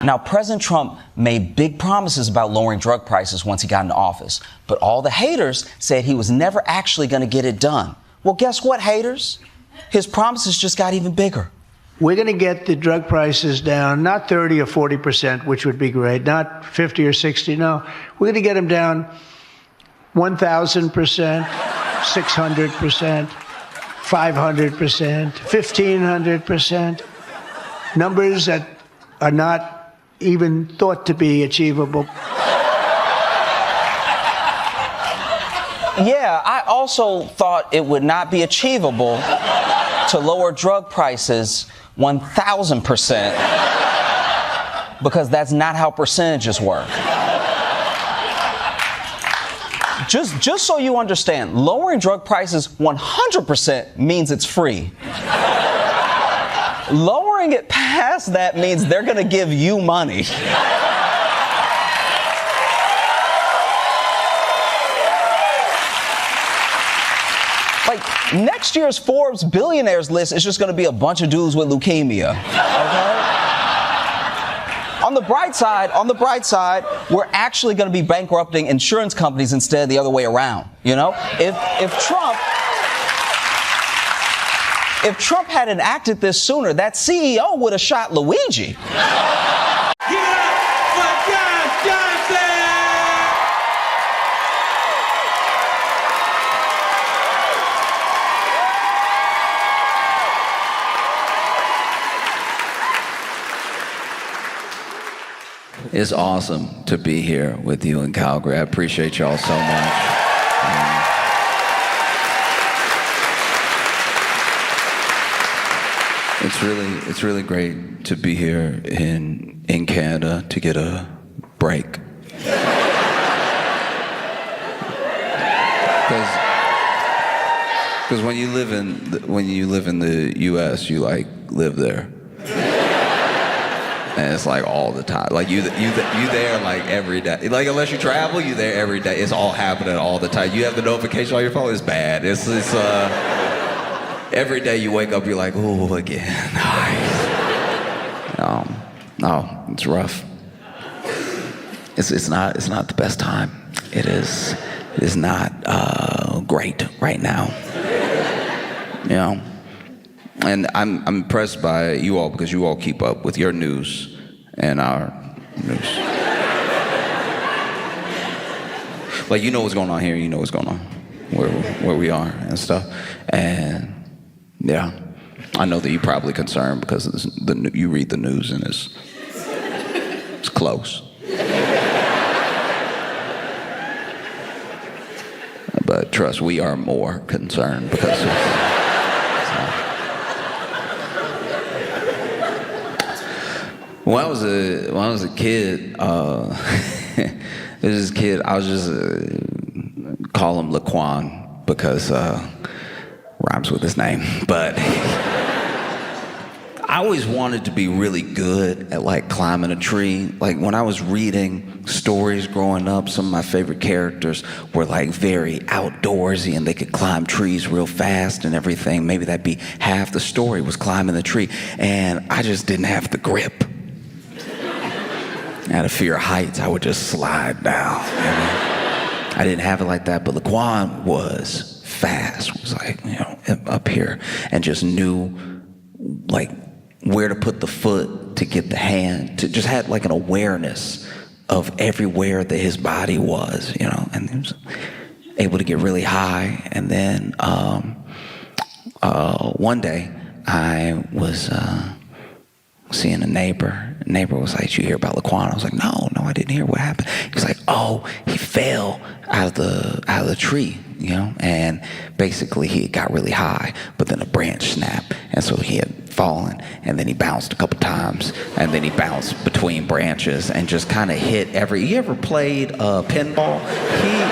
Now, President Trump made big promises about lowering drug prices once he got into office, but all the haters said he was never actually going to get it done. Well, guess what, haters? His promises just got even bigger. We're going to get the drug prices down, not 30 or 40%, which would be great, not 50 or 60. No, we're going to get them down 1,000%, 600%, 500%, 1,500%. Numbers that are not even thought to be achievable. Yeah, I also thought it would not be achievable to lower drug prices 1,000%, because that's not how percentages work. Just so you understand, lowering drug prices 100% means it's free. Lowering it past that means they're going to give you money. Like, next year's Forbes billionaires list is just going to be a bunch of dudes with leukemia. Okay? On the bright side, we're actually going to be bankrupting insurance companies instead of the other way around. You know, if Trump hadn't acted this sooner, that CEO would have shot Luigi. Give it up for Josh Johnson! It's awesome to be here with you in Calgary. I appreciate y'all so much. It's really great to be here in Canada to get a break. Because when you live in the U.S., you like live there, and it's like all the time. Like you there like every day. Like unless you travel, you there every day. It's all happening all the time. You have the notification on your phone. It's bad. It's every day you wake up, you're like, oh, again. No, it's rough. It's not the best time. It is not great right now. You know, and I'm impressed by you all because you all keep up with your news and our news. Like you know what's going on here, you know what's going on where we are and stuff, and yeah, I know that you're probably concerned because you read the news and it's close. But trust, we are more concerned because when I was a kid, there's this kid, I was just call him Laquan because rhymes with his name, but I always wanted to be really good at like climbing a tree. Like when I was reading stories growing up, some of my favorite characters were like very outdoorsy and they could climb trees real fast and everything. Maybe that'd be half the story was climbing the tree. And I just didn't have the grip. Out of fear of heights, I would just slide down. I didn't have it like that, but Laquan was fast, was like, you know, up here and just knew like where to put the foot to get the hand, to just had like an awareness of everywhere that his body was, you know, and he was able to get really high. And then one day I was seeing a neighbor. The neighbor was like, "Did you hear about Laquan?" I was like, no, I didn't hear what happened. He was like, "Oh, he fell out of the tree, you know, and basically he got really high, but then a branch snapped, and so he had fallen, and then he bounced a couple times, and then he bounced between branches and just kind of hit you ever played pinball? He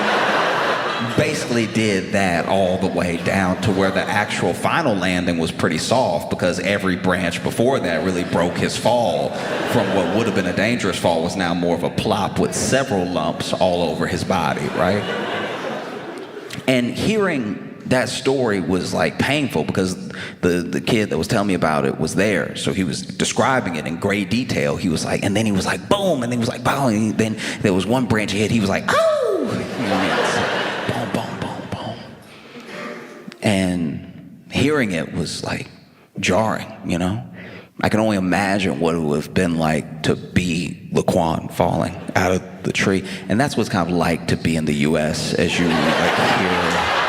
basically did that all the way down to where the actual final landing was pretty soft because every branch before that really broke his fall from what would have been a dangerous fall was now more of a plop with several lumps all over his body, right? And hearing that story was like painful because the kid that was telling me about it was there. So he was describing it in great detail. He was like, and then he was like, boom, and then he was like, boom, and then there was one branch he hit, he was like, oh! Boom, boom, boom, boom. And hearing it was like jarring, you know? I can only imagine what it would have been like to be Laquan falling out of the tree. And that's what it's kind of like to be in the US as you like hear.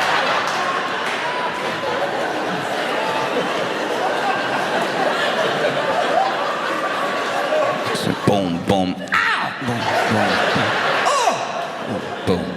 Boom, boom, ow! Boom, boom, boom.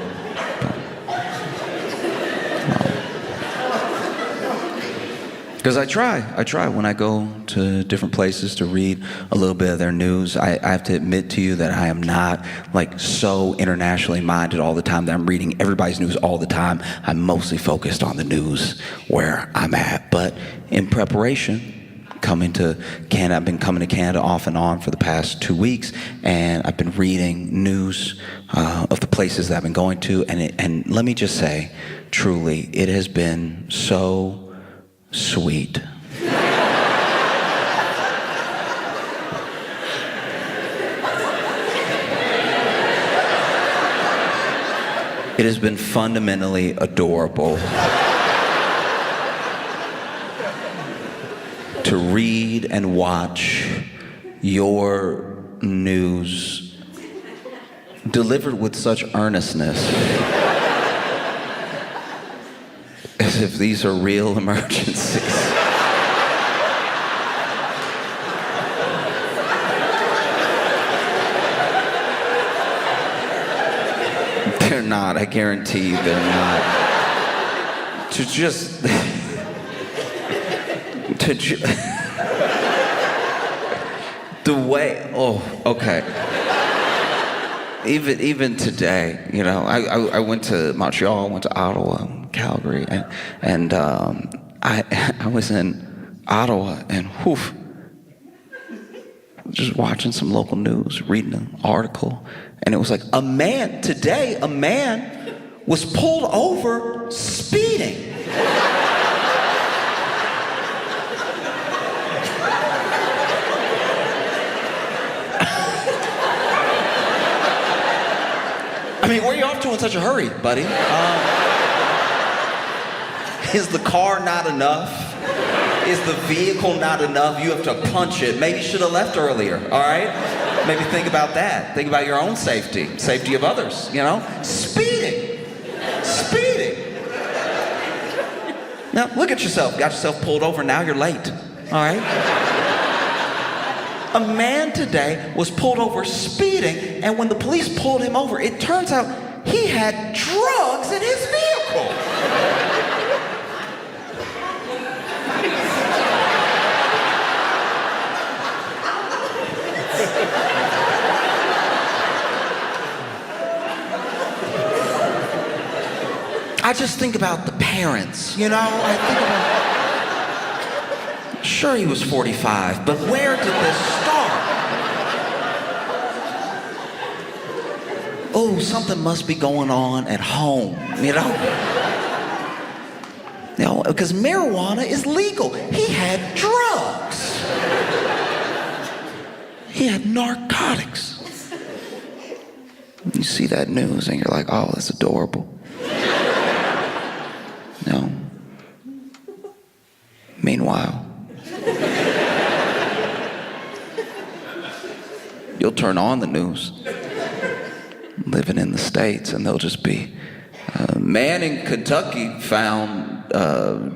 Because I try when I go to different places to read a little bit of their news. I have to admit to you that I am not like so internationally minded all the time that I'm reading everybody's news all the time. I'm mostly focused on the news where I'm at. But in preparation, coming to Canada, I've been coming to Canada off and on for the past 2 weeks, and I've been reading news of the places that I've been going to, and let me just say, truly, it has been so sweet. It has been fundamentally adorable to read and watch your news delivered with such earnestness, as if these are real emergencies. They're not, I guarantee they're not. To just... the way, oh, okay. Even today, you know, I went to Montreal, went to Ottawa, Calgary, and I was in Ottawa, and whew, just watching some local news, reading an article, and it was like a man was pulled over speeding. I mean, where are you off to in such a hurry, buddy? Is the car not enough? Is the vehicle not enough? You have to punch it. Maybe you should have left earlier, all right? Maybe think about that. Think about your own safety, safety of others, you know? Speeding. Now, look at yourself. Got yourself pulled over, now you're late, all right? A man today was pulled over speeding, and when the police pulled him over, it turns out he had drugs in his vehicle. I just think about the parents, you know? I think about... Sure, he was 45, but where did this start? Oh, something must be going on at home, you know? You know, because marijuana is legal. He had drugs. He had narcotics. You see that news and you're like, oh, that's adorable. No. Meanwhile, you'll turn on the news, living in the States, and they'll just be, a man in Kentucky found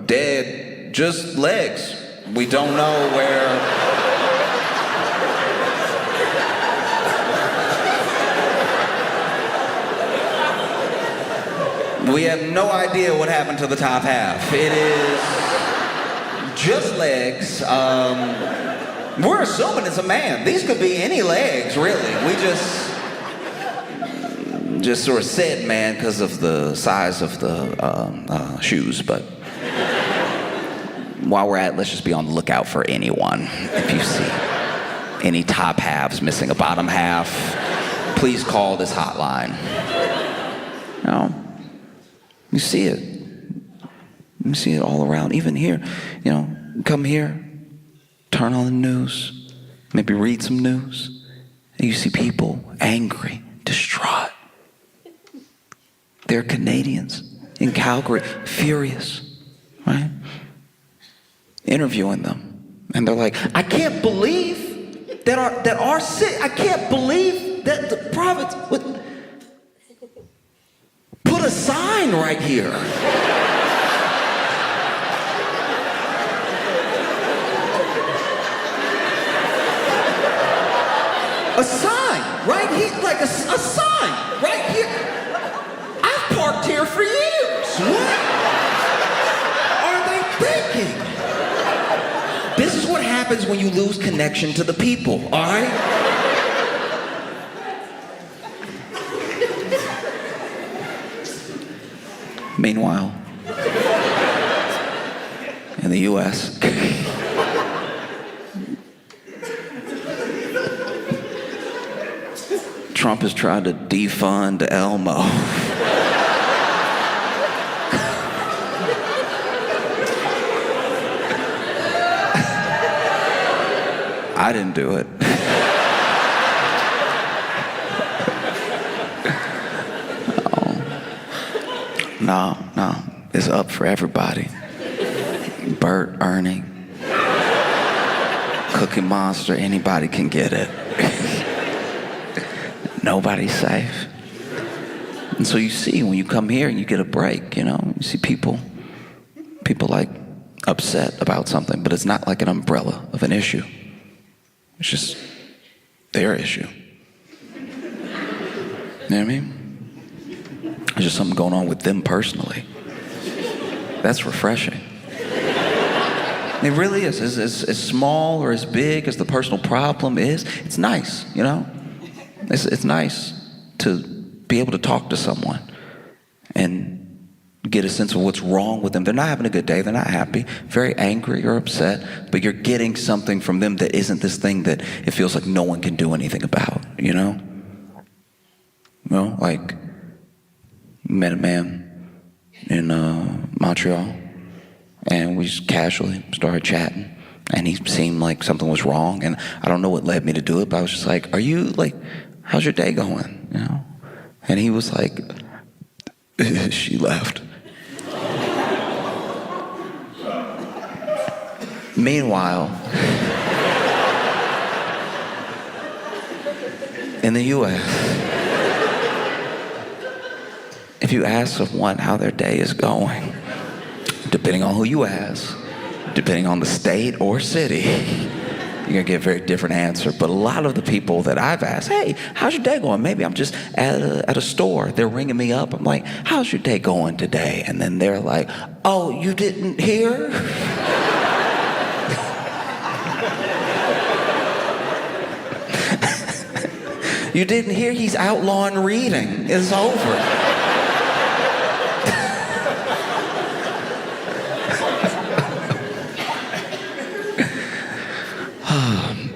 dead, just legs. We don't know where. We have no idea what happened to the top half. It is just legs. We're assuming it's a man. These could be any legs, really. We just sort of said man because of the size of the shoes, but while we're at it, let's just be on the lookout for anyone. If you see any top halves missing a bottom half, please call this hotline. You know, you see it. You see it all around, even here. You know, come here, turn on the news, maybe read some news, and you see people angry, distraught. They're Canadians in Calgary, furious, right? Interviewing them, and they're like, I can't believe that our city, I can't believe that the province would put a sign right here. A sign right here, like a sign right here. I've parked here for years. What are they thinking? This is what happens when you lose connection to the people, all right? Meanwhile, in the U.S., Trump has tried to defund Elmo. I didn't do it. No, it's up for everybody. Bert, Ernie, Cookie Monster, anybody can get it. Nobody's safe. And so you see, when you come here and you get a break, you know, you see people like upset about something, but it's not like an umbrella of an issue. It's just their issue. You know what I mean? There's just something going on with them personally. That's refreshing. It really is. As small or as big as the personal problem is, it's nice, you know? It's nice to be able to talk to someone and get a sense of what's wrong with them. They're not having a good day. They're not happy, very angry or upset, but you're getting something from them that isn't this thing that it feels like no one can do anything about, you know? You know, like, met a man in Montreal, and we just casually started chatting, and he seemed like something was wrong, and I don't know what led me to do it, but I was just like, are you, like, how's your day going, you know? And he was like, she left. Meanwhile, in the U.S., if you ask someone how their day is going, depending on who you ask, depending on the state or city, you're gonna get a very different answer. But a lot of the people that I've asked, hey, how's your day going? Maybe I'm just at a store. They're ringing me up. I'm like, how's your day going today? And then they're like, oh, you didn't hear? You didn't hear? He's outlawing reading. It's over.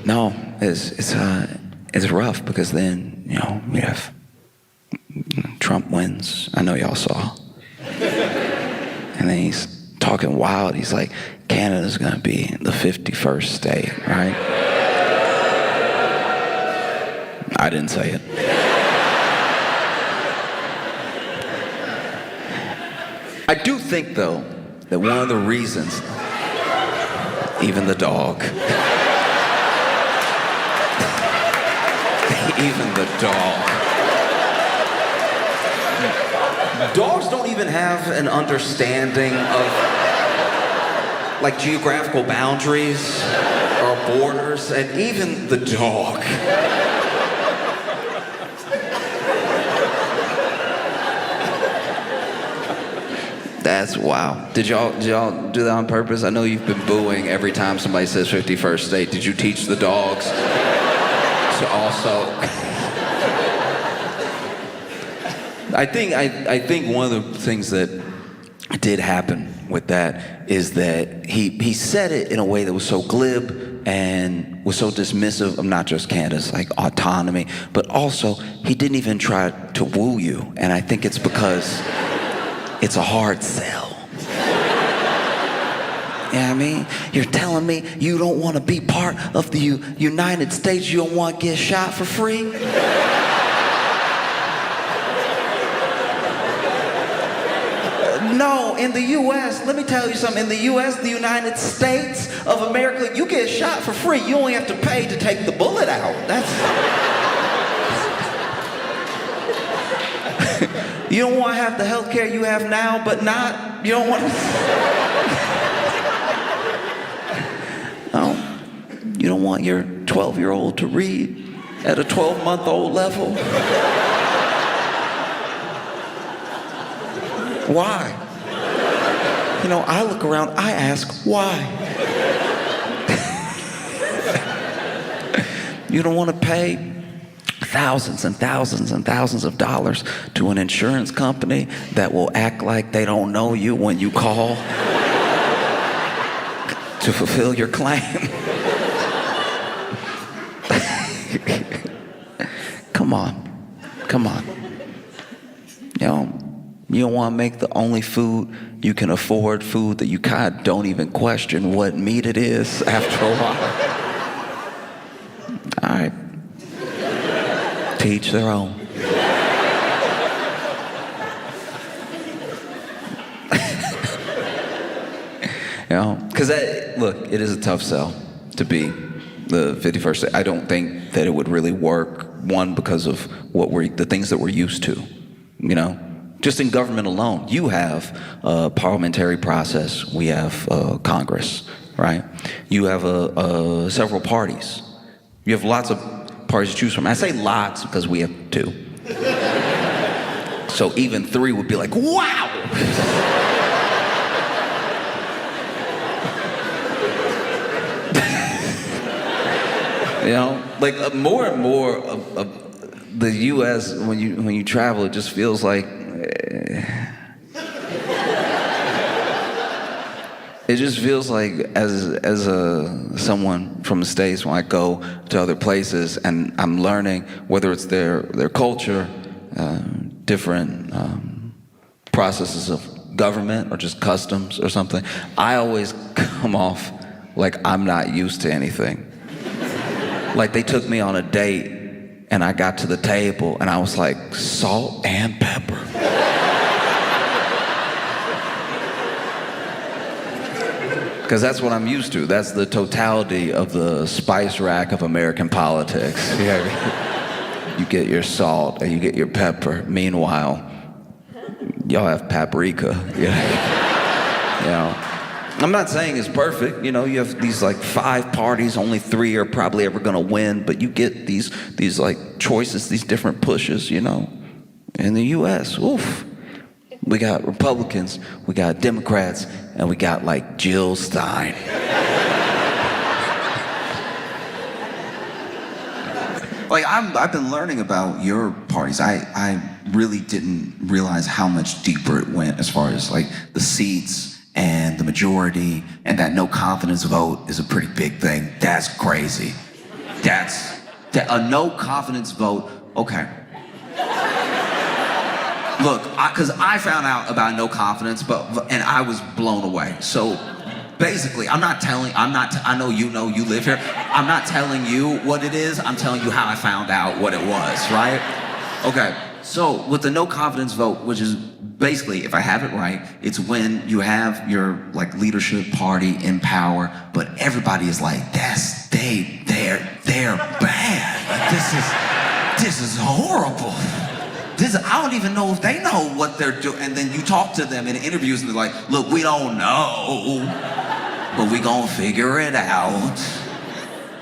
No, it's rough because then, you know, we have Trump wins. I know y'all saw. And then he's talking wild. He's like, Canada's gonna be the 51st state, right? I didn't say it. I do think, though, that one of the reasons, even the dog, even the dog. Dogs don't even have an understanding of, like, geographical boundaries or borders, and even the dog. That's wow. Did y'all do that on purpose? I know you've been booing every time somebody says 51st state. Did you teach the dogs to also? I think one of the things that did happen with that is that he said it in a way that was so glib and was so dismissive of not just Canada's like autonomy, but also he didn't even try to woo you. And I think it's because it's a hard sell. You know what I mean? You're telling me you don't want to be part of the United States? You don't want to get shot for free? No, in the U.S., let me tell you something. In the U.S., the United States of America, you get shot for free. You only have to pay to take the bullet out. That's... You don't want to have the health care you have now, but not... You don't want to... No. You don't want your 12-year-old to read at a 12-month-old level? Why? You know, I look around, I ask, why? You don't want to pay thousands and thousands and thousands of dollars to an insurance company that will act like they don't know you when you call to fulfill your claim? Come on. Come on. You know, you don't want to make the only food you can afford, food that you kind of don't even question what meat it is after a while. All right. To each their own. You know, because look, it is a tough sell to be the 51st. I don't think that it would really work. One, because of the things that we're used to, you know. Just in government alone, you have a parliamentary process. We have Congress, right? You have several parties. You have lots of parties to choose from. I say lots because we have 2. So even 3 would be like, wow! You know, like more and more of the U.S. when you travel, it just feels like it just feels like as someone from the States, when I go to other places and I'm learning whether it's their culture, different processes of government or just customs or something, I always come off like I'm not used to anything. Like they took me on a date and I got to the table and I was like, salt and pepper. Because that's what I'm used to. That's the totality of the spice rack of American politics. You get your salt and you get your pepper. Meanwhile, y'all have paprika. You know. I'm not saying it's perfect. You know, you have these like 5 parties, only 3 are probably ever gonna win, but you get these like choices, these different pushes, you know. In the US, oof. We got Republicans, we got Democrats, and we got like Jill Stein. Like I've been learning about your parties. I really didn't realize how much deeper it went as far as like the seats and the majority, and that no confidence vote is a pretty big thing. That's crazy. A no confidence vote, okay. Look, because I found out about no confidence, and I was blown away. So basically, I know you live here. I'm not telling you what it is, I'm telling you how I found out what it was, right? Okay, so with the no confidence vote, which is basically, if I have it right, it's when you have your like leadership party in power, but everybody is like, they're bad. Like, this is horrible. I don't even know if they know what they're doing. And then you talk to them in interviews and they're like, look, we don't know, but we gonna figure it out.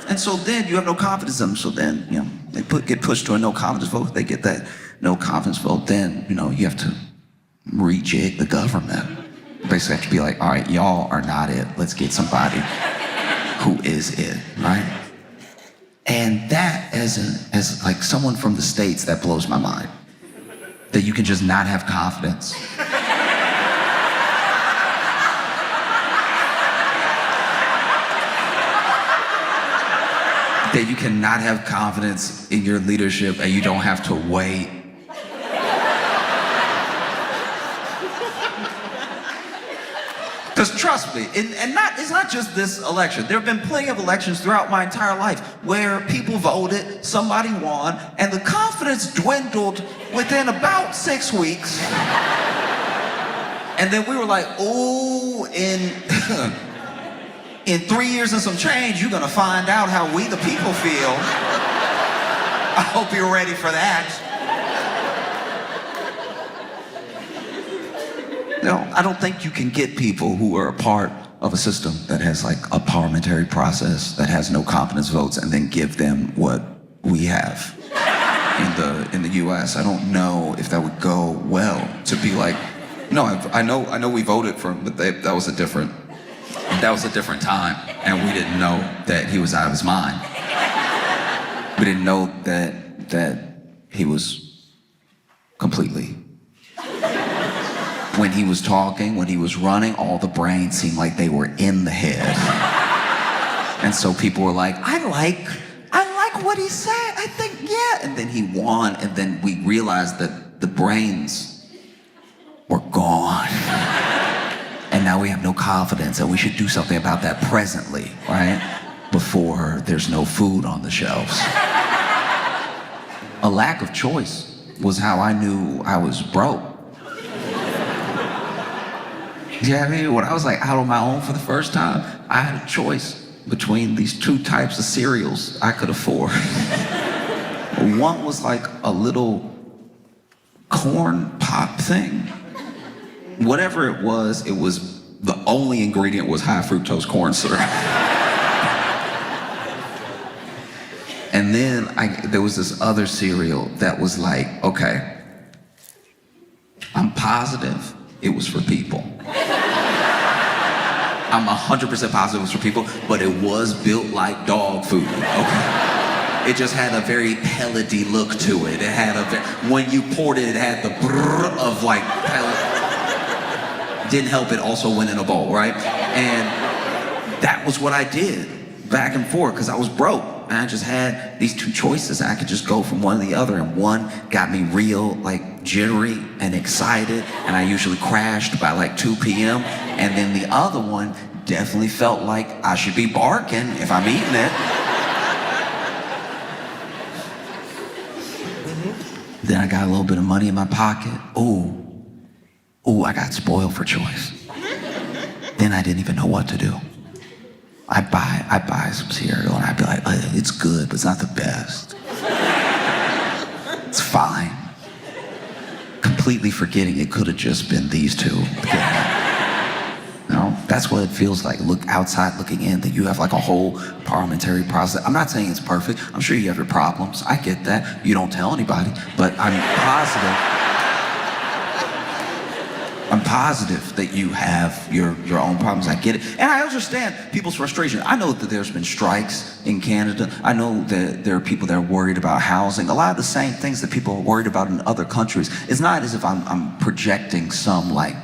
And so then you have no confidence in them. So then, you know, they get pushed to a no confidence vote. They get that no confidence vote. Then, you know, you have to rejig the government. Basically have to be like, all right, y'all are not it. Let's get somebody who is it, right? And that, as like someone from the States, that blows my mind. That you can just not have confidence. That you cannot have confidence in your leadership and you don't have to wait. Because trust me, it's not just this election. There have been plenty of elections throughout my entire life where people voted, somebody won, and the confidence dwindled within about 6 weeks. And then we were like, oh, in 3 years and some change, you're gonna find out how we the people feel. I hope you're ready for that. No, I don't think you can get people who are a part of a system that has like a parliamentary process that has no confidence votes and then give them what we have in the US. I don't know if that would go well to be like, no, I know we voted for him, but that was a different time, and we didn't know that he was out of his mind. We didn't know that he was completely. When he was talking, when he was running, all the brains seemed like they were in the head. And so people were like, I like what he said. I think, yeah. And then he won, and then we realized that the brains were gone. And now we have no confidence, and we should do something about that presently, right? Before there's no food on the shelves. A lack of choice was how I knew I was broke. Yeah, I mean, when I was like out on my own for the first time, I had a choice between these 2 types of cereals I could afford. One was like a little corn pop thing. Whatever it was the only ingredient was high fructose corn syrup. And then there was this other cereal that was like, okay, I'm positive it was for people. I'm 100% positive it was for people, but it was built like dog food, okay? It just had a very pellety look to it. It had when you poured it had the brrr of like pellet. Didn't help it also went in a bowl, right? And that was what I did back and forth because I was broke. And I just had these 2 choices. I could just go from one to the other, and one got me real like jittery and excited, and I usually crashed by like 2 p.m. And then the other one definitely felt like I should be barking if I'm eating it. Then I got a little bit of money in my pocket. Ooh, I got spoiled for choice. Then I didn't even know what to do. I buy some cereal and I'd be like, it's good, but it's not the best. It's fine. Completely forgetting it could have just been these 2. That's what it feels like. Look outside looking in, that you have like a whole parliamentary process. I'm not saying it's perfect. I'm sure you have your problems. I get that. You don't tell anybody, but I'm positive that you have your own problems. I get it. And I understand people's frustration. I know that there's been strikes in Canada. I know that there are people that are worried about housing. A lot of the same things that people are worried about in other countries. It's not as if I'm projecting some like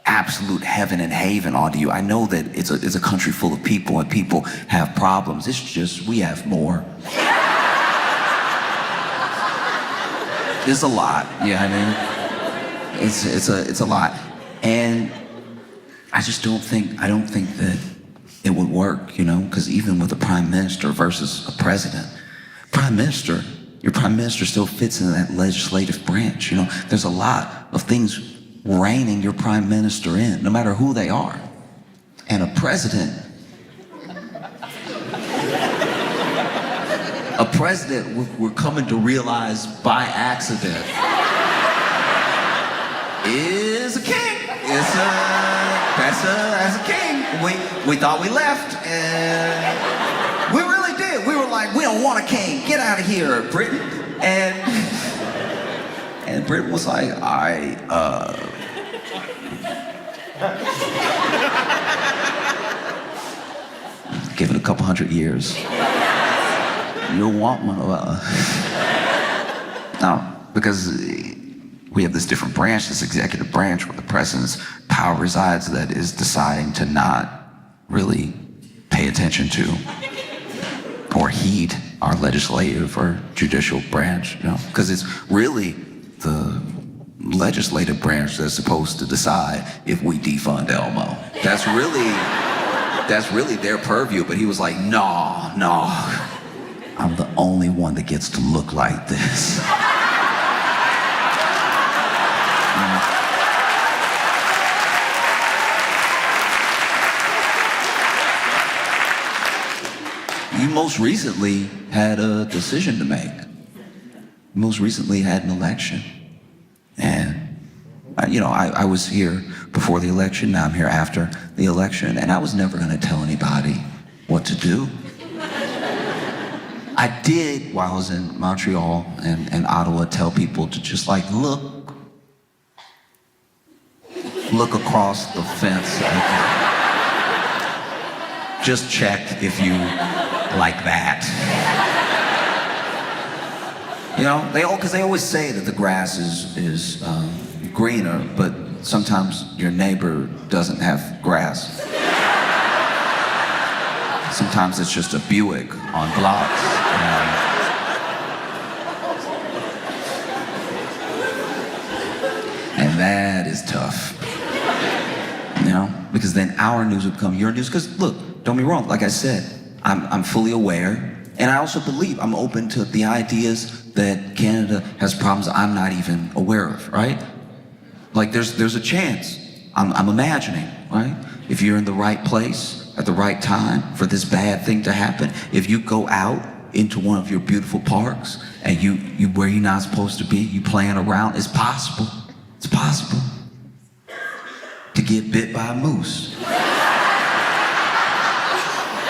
absolute heaven and haven onto you. I know that it's a country full of people and people have problems. It's just we have more. It's a lot, yeah, I mean. It's a lot. And I don't think that it would work, because even with a prime minister versus a president, your prime minister still fits in that legislative branch, There's a lot of things reining your prime minister in, no matter who they are. And a president we're coming to realize by accident, is a king. That's a king. We thought we left, and we really did. We were like, we don't want a king. Get out of here, Britain. And Britain was like, all right, give it a couple hundred years. You'll want one of us. No, because we have this different branch, this executive branch where the president's power resides, that is deciding to not really pay attention to or heed our legislative or judicial branch, because it's really the legislative branch that's supposed to decide if we defund Elmo. That's really their purview. But he was like, no, I'm the only one that gets to look like this. You most recently had a decision to make. You most recently had an election. And, I was here before the election, now I'm here after the election, and I was never gonna tell anybody what to do. I did, while I was in Montreal and Ottawa, tell people to just look across the fence. Just check if you like that. Because they always say that the grass is greener, but sometimes your neighbor doesn't have grass. Sometimes it's just a Buick on blocks. And that is tough. Because then our news would become your news. Because look, don't be wrong, like I said, I'm fully aware, and I also believe I'm open to the ideas that Canada has problems I'm not even aware of, right? There's a chance, I'm imagining, right? If you're in the right place at the right time for this bad thing to happen, if you go out into one of your beautiful parks and you where you're not supposed to be, you playing around, it's possible to get bit by a moose.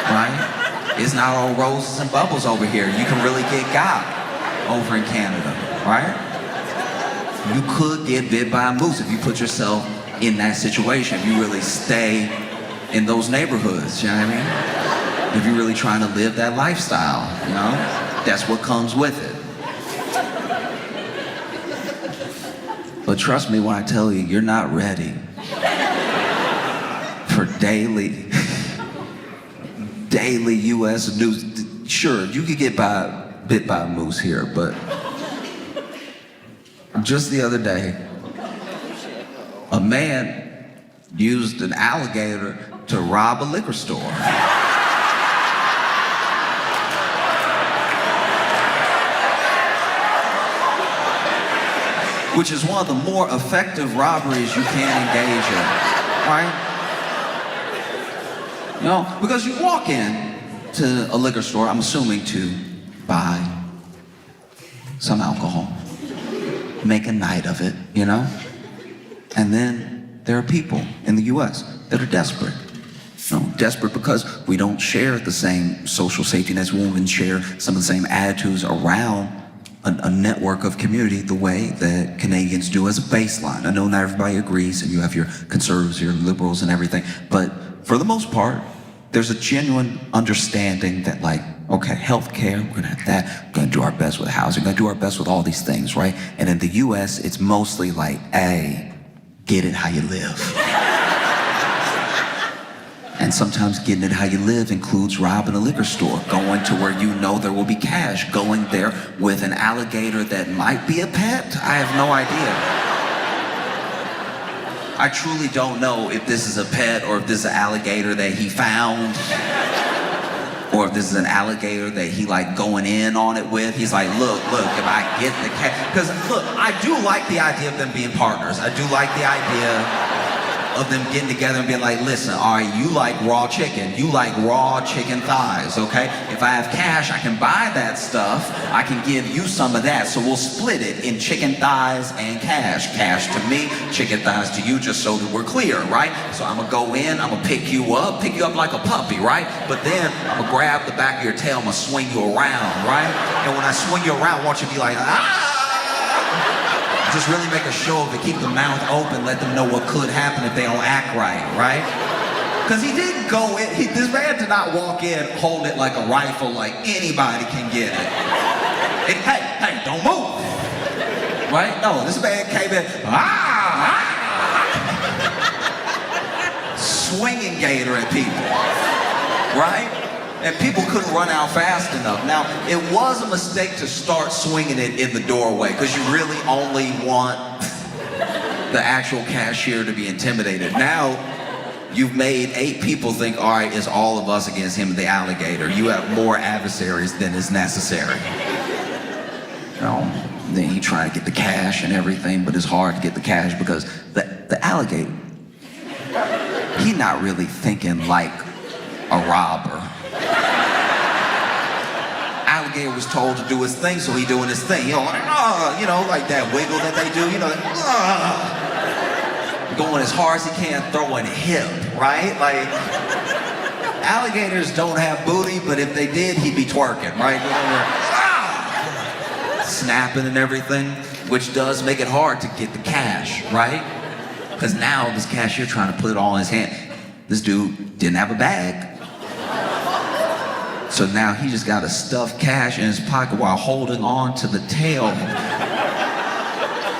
Right? It's not all roses and bubbles over here. You can really get got over in Canada, right? You could get bit by a moose if you put yourself in that situation. If you really stay in those neighborhoods, you know what I mean? If you're really trying to live that lifestyle, that's what comes with it. But trust me when I tell you, you're not ready for daily U.S. news. Sure, you could get bit by a moose here, but just the other day, a man used an alligator to rob a liquor store. Which is one of the more effective robberies you can engage in, right? Because you walk in to a liquor store, I'm assuming to buy some alcohol, make a night of it, And then there are people in the US that are desperate. Desperate because we don't share the same social safety nets, we won't even share some of the same attitudes around a network of community the way that Canadians do as a baseline. I know not everybody agrees, and you have your conservatives, your liberals and everything, but for the most part, there's a genuine understanding that okay, healthcare, we're gonna have that, we're gonna do our best with housing, we're gonna do our best with all these things, right? And in the US, it's mostly hey, get it how you live. And sometimes getting it how you live includes robbing a liquor store, going to where there will be cash, going there with an alligator that might be a pet. I have no idea. I truly don't know if this is a pet or if this is an alligator that he found, or if this is an alligator that he going in on it with. He's like, look, if I get the cat, because look, I do like the idea of them being partners. I do like the idea of them getting together and being like, listen, all right, you like raw chicken. You like raw chicken thighs, okay? If I have cash, I can buy that stuff. I can give you some of that. So we'll split it in chicken thighs and cash. Cash to me, chicken thighs to you, just so that we're clear, right? So I'm gonna go in, I'm gonna pick you up like a puppy, right? But then I'm gonna grab the back of your tail, I'm gonna swing you around, right? And when I swing you around, I want you to be like, just really make a show of it, keep the mouth open, let them know what could happen if they don't act right? Because he didn't go in, this man did not walk in, hold it like a rifle, like anybody can get it. Hey, don't move, right? No, this man came in, swinging gator at people, right? And people couldn't run out fast enough. Now, it was a mistake to start swinging it in the doorway, because you really only want the actual cashier to be intimidated. Now, you've made 8 people think, all right, it's all of us against him, the alligator. You have more adversaries than is necessary. You know, then he tried to get the cash and everything, but it's hard to get the cash because the alligator, he not really thinking like a robber. Alligator was told to do his thing, so he doing his thing. Like that wiggle that they do, going as hard as he can, throwing hip, right? Like, alligators don't have booty, but if they did, he'd be twerking, right? Snapping and everything, which does make it hard to get the cash, right? Because now this cashier trying to put it all in his hand. This dude didn't have a bag. So now he just got to stuff cash in his pocket while holding on to the tail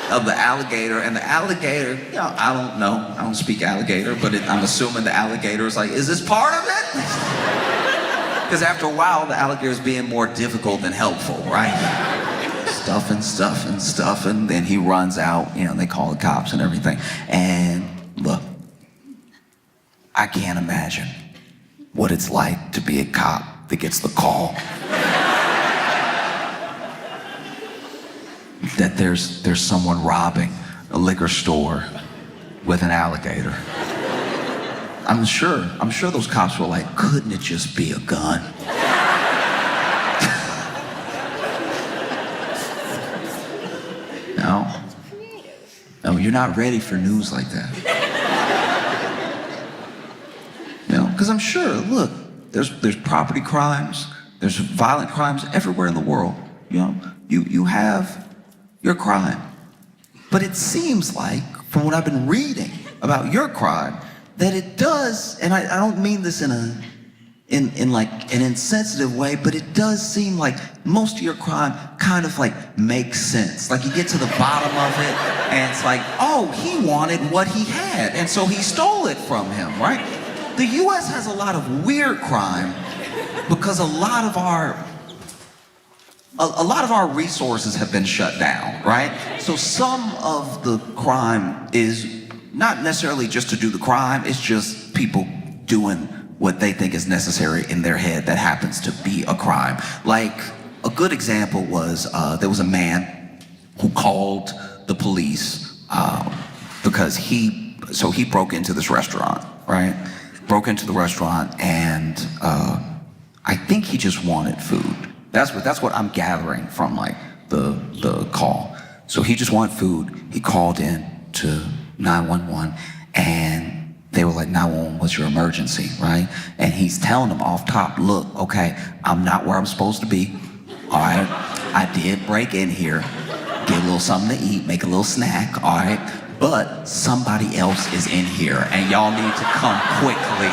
of the alligator. And the alligator, I don't know. I don't speak alligator, but I'm assuming the alligator is like, is this part of it? Because after a while, the alligator is being more difficult than helpful, right? Stuff, and then he runs out. They call the cops and everything. And look, I can't imagine what it's like to be a cop that gets the call that there's someone robbing a liquor store with an alligator. I'm sure those cops were like, couldn't it just be a gun? No, you're not ready for news like that. Because I'm sure, look, there's property crimes, there's violent crimes everywhere in the world. You have your crime. But it seems like, from what I've been reading about your crime, that it does, and I don't mean this in like an insensitive way, but it does seem like most of your crime kind of like makes sense. Like you get to the bottom of it, and it's like, oh, he wanted what he had, and so he stole it from him, right? The U.S. has a lot of weird crime because a lot of our resources have been shut down, right? So some of the crime is not necessarily just to do the crime, it's just people doing what they think is necessary in their head that happens to be a crime. Like, a good example was, there was a man who called the police because he broke into this restaurant, right? Broke into the restaurant and I think he just wanted food. That's what I'm gathering from like the call. So he just wanted food. He called in to 911 and they were like, 911, what's your emergency, right? And he's telling them off top, look, okay, I'm not where I'm supposed to be. All right, I did break in here, get a little something to eat, make a little snack, all right? But somebody else is in here and y'all need to come quickly.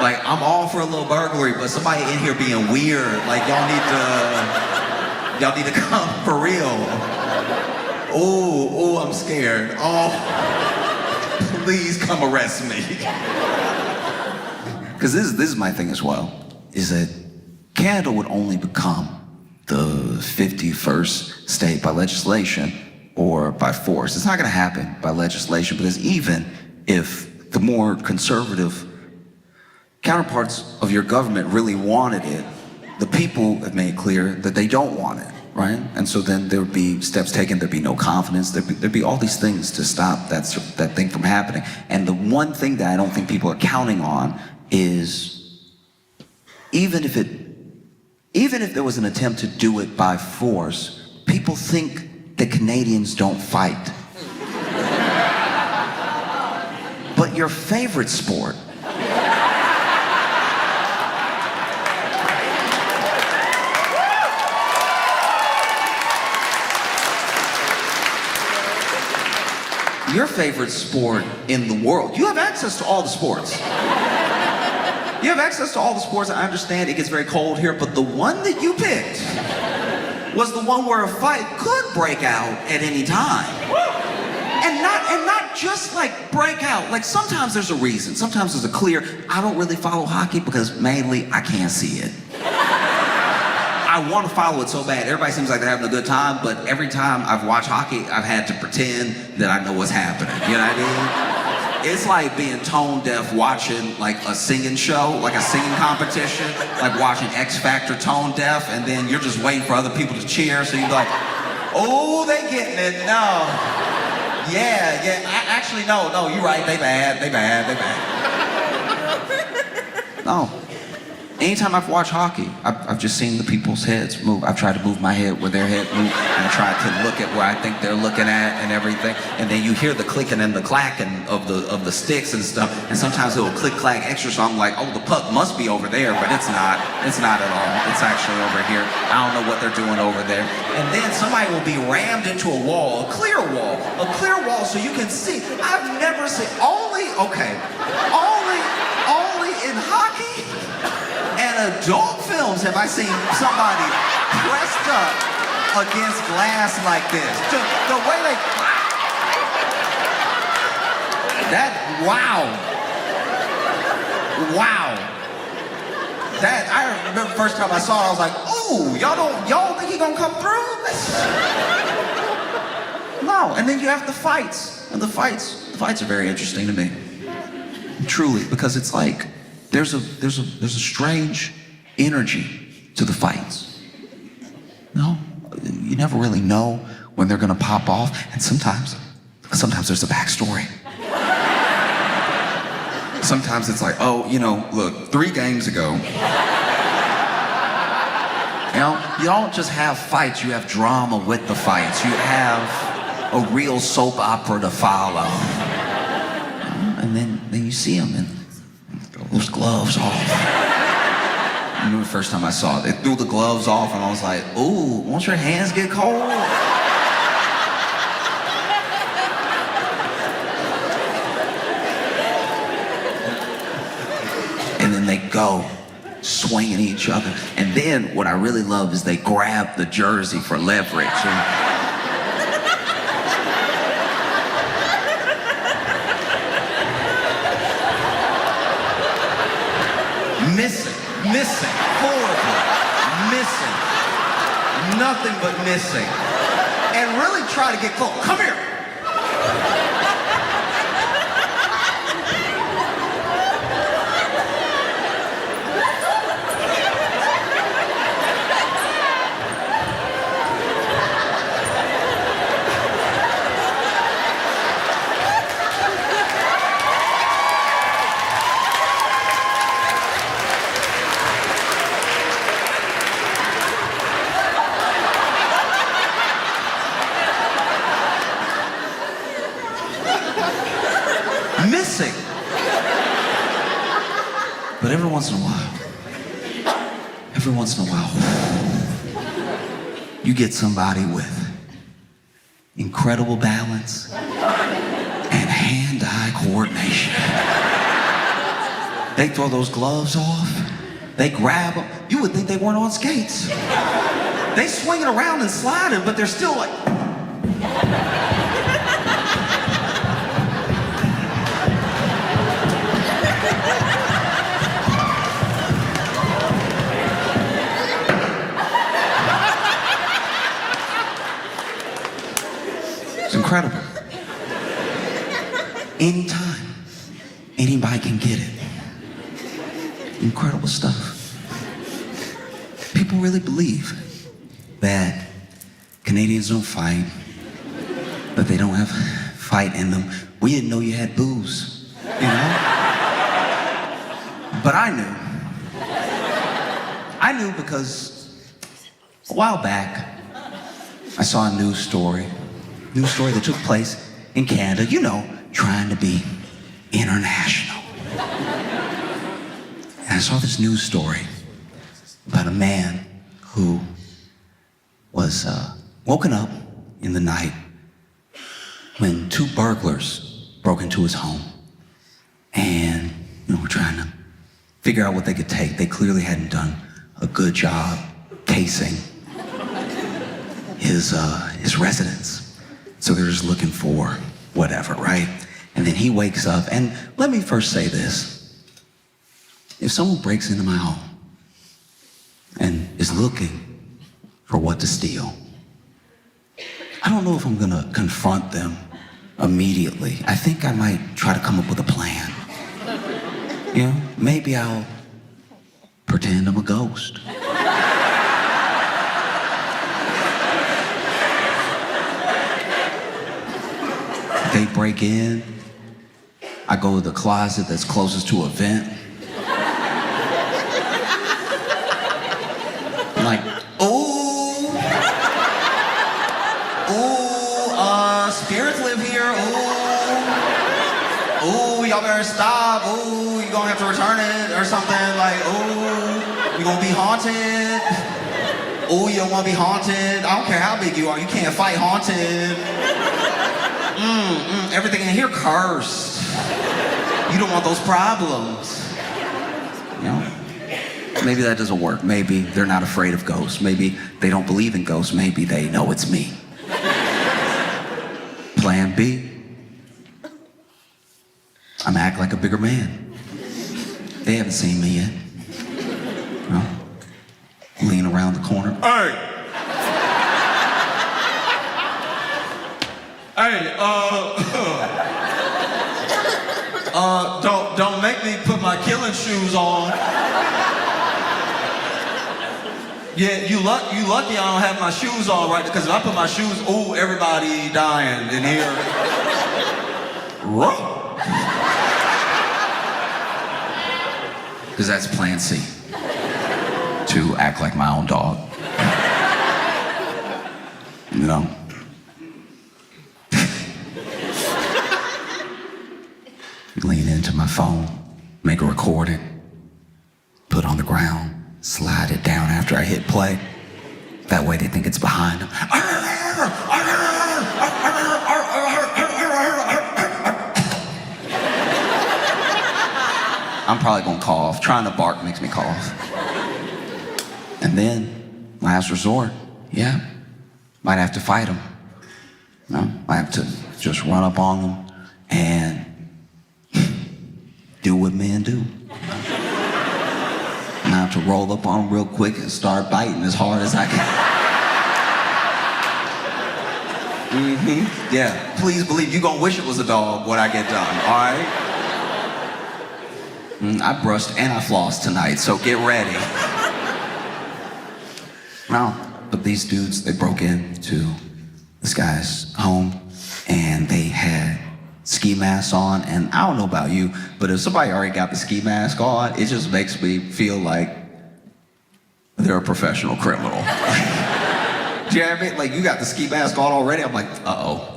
Like, I'm all for a little burglary, but somebody in here being weird, like y'all need to come for real. Oh, I'm scared. Oh, please come arrest me. Because this is my thing as well, is that Canada would only become the 51st state by legislation or by force. It's not going to happen by legislation because even if the more conservative counterparts of your government really wanted it, the people have made clear that they don't want it, right? And so then there would be steps taken, there'd be no confidence, there'd be all these things to stop that thing from happening. And the one thing that I don't think people are counting on is even if there was an attempt to do it by force, people think that Canadians don't fight. But your favorite sport, your favorite sport in the world, you have access to all the sports. You have access to all the sports. I understand it gets very cold here, but the one that you picked was the one where a fight could break out at any time. And not just like break out. Like sometimes there's a reason. Sometimes there's a clear, I don't really follow hockey because mainly I can't see it. I want to follow it so bad. Everybody seems like they're having a good time, but every time I've watched hockey, I've had to pretend that I know what's happening. You know what I mean? It's like being tone deaf watching like a singing show, like a singing competition, like watching X Factor tone deaf, and then you're just waiting for other people to cheer, so you're like, oh, they getting it, no. Yeah, actually, no, you're right, they bad. No. Anytime I've watched hockey, I've just seen the people's heads move. I've tried to move my head where their head moves, and I try to look at where I think they're looking at and everything. And then you hear the clicking and the clacking of the sticks and stuff. And sometimes it'll click clack extra, so I'm like, oh, the puck must be over there, but it's not. It's not at all. It's actually over here. I don't know what they're doing over there. And then somebody will be rammed into a wall, a clear wall, so you can see. I've never seen only in hockey and adult films have I seen somebody pressed up against glass like this. The way they... Wow. That, I remember the first time I saw it, I was like, ooh, y'all think he gonna come through? No, and then you have the fights. And the fights are very interesting to me. Truly, because it's like, there's a strange energy to the fights. No, you never really know when they're gonna pop off, and sometimes there's a backstory. Sometimes it's like, oh, look, 3 games ago, you don't just have fights, you have drama with the fights. You have a real soap opera to follow. And then you see them and throw those gloves off. I remember the first time I saw it, they threw the gloves off and I was like, ooh, won't your hands get cold? And then they go swinging each other. And then what I really love is they grab the jersey for leverage. Missing, horribly, missing, nothing but missing, and really try to get close. Come here. Missing. But every once in a while, you get somebody with incredible balance and hand-eye coordination. They throw those gloves off, they grab them. You would think they weren't on skates. They swing it around and slide it, but they're still like... Incredible. Anytime, anybody can get it. Incredible stuff. People really believe that Canadians don't fight, that they don't have fight in them. We didn't know you had booze, But I knew because a while back, I saw a news story that took place in Canada, trying to be international. And I saw this news story about a man who was woken up in the night when 2 burglars broke into his home and were trying to figure out what they could take. They clearly hadn't done a good job casing his residence. So they're just looking for whatever, right? And then he wakes up, and let me first say this. If someone breaks into my home and is looking or what to steal. I don't know if I'm gonna confront them immediately. I think I might try to come up with a plan. You know, maybe I'll pretend I'm a ghost. They break in, I go to the closet that's closest to a vent. I'm like, ooh, spirits live here, ooh, y'all better stop, ooh, you gonna have to return it or something, like, ooh, you gonna be haunted, ooh, you don't wanna be haunted, I don't care how big you are, you can't fight haunted. Everything in here cursed. You don't want those problems. You know? Maybe that doesn't work. Maybe they're not afraid of ghosts. Maybe they don't believe in ghosts. Maybe they know it's me. Plan B. I'm act like a bigger man. They haven't seen me yet. You know? Lean around the corner. Hey! Hey, don't make me put my killing shoes on. Yeah, you lucky I don't have my shoes on right, because if I put my shoes, ooh, everybody dying in here. Because that's plan C. To act like my own dog. You know? Lean into my phone, make a recording, put on the ground, slide it down after I hit play. That way they think it's behind them. I'm probably gonna cough. Trying to bark makes me cough. And then, last resort, yeah, might have to fight them. No, I have to just run up on them and do what men do. And I have to roll up on them real quick and start biting as hard as I can. Yeah, please believe you gonna wish it was a dog when I get done, all right? I brushed and I flossed tonight, so get ready. No, but these dudes, they broke into this guy's home and they had ski masks on, and I don't know about you, but if somebody already got the ski mask on, it just makes me feel like they're a professional criminal. Do you know what I mean? Like, you got the ski mask on already, I'm like,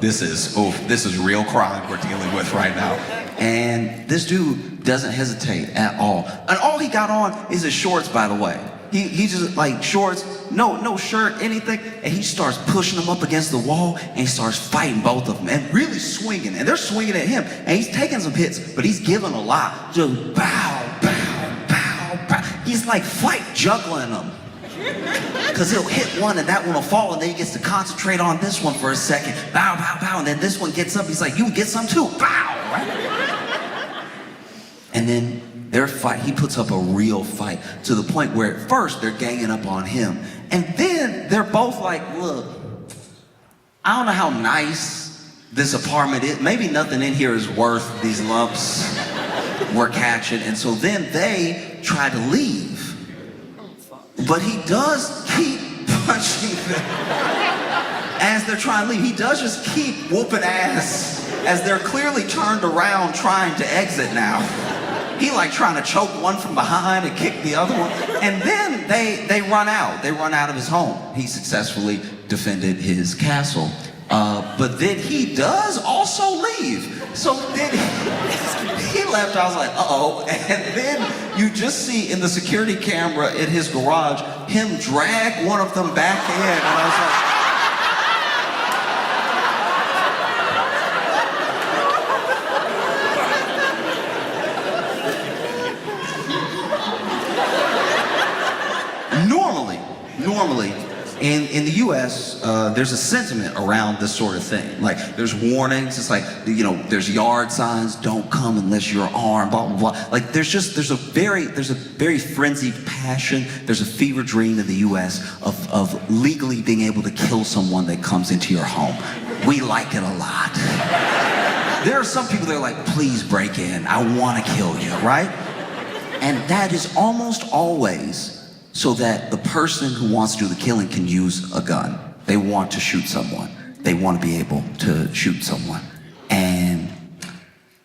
this is real crime we're dealing with right now. And this dude doesn't hesitate at all. And all he got on is his shorts, by the way. He just like shorts, no shirt, anything, and he starts pushing them up against the wall and he starts fighting both of them and really swinging, and they're swinging at him and he's taking some hits, but he's giving a lot. Just bow, bow, bow, bow. He's like fight juggling them. Because he'll hit one and that one will fall, and then he gets to concentrate on this one for a second. Bow, bow, bow, and then this one gets up, he's like, you get some too, bow, right? And then their fight, he puts up a real fight to the point where at first they're ganging up on him. And then they're both like, look, I don't know how nice this apartment is. Maybe nothing in here is worth these lumps we're catching. And so then they try to leave. But he does keep punching them as they're trying to leave. He does just keep whooping ass as they're clearly turned around trying to exit now. He like trying to choke one from behind and kick the other one. And then they run out. They run out of his home. He successfully defended his castle. But then he does also leave. So then he left. I was like, uh-oh. And then you just see in the security camera in his garage, him drag one of them back in. And I was like, normally, In the U.S., there's a sentiment around this sort of thing. Like, there's warnings. It's like, you know, there's yard signs. Don't come unless you're armed. Blah blah blah. Like, there's a very frenzied passion. There's a fever dream in the U.S. of legally being able to kill someone that comes into your home. We like it a lot. There are some people that are like, please break in. I want to kill you, right? And that is almost always so that the person who wants to do the killing can use a gun. They want to shoot someone. They want to be able to shoot someone. And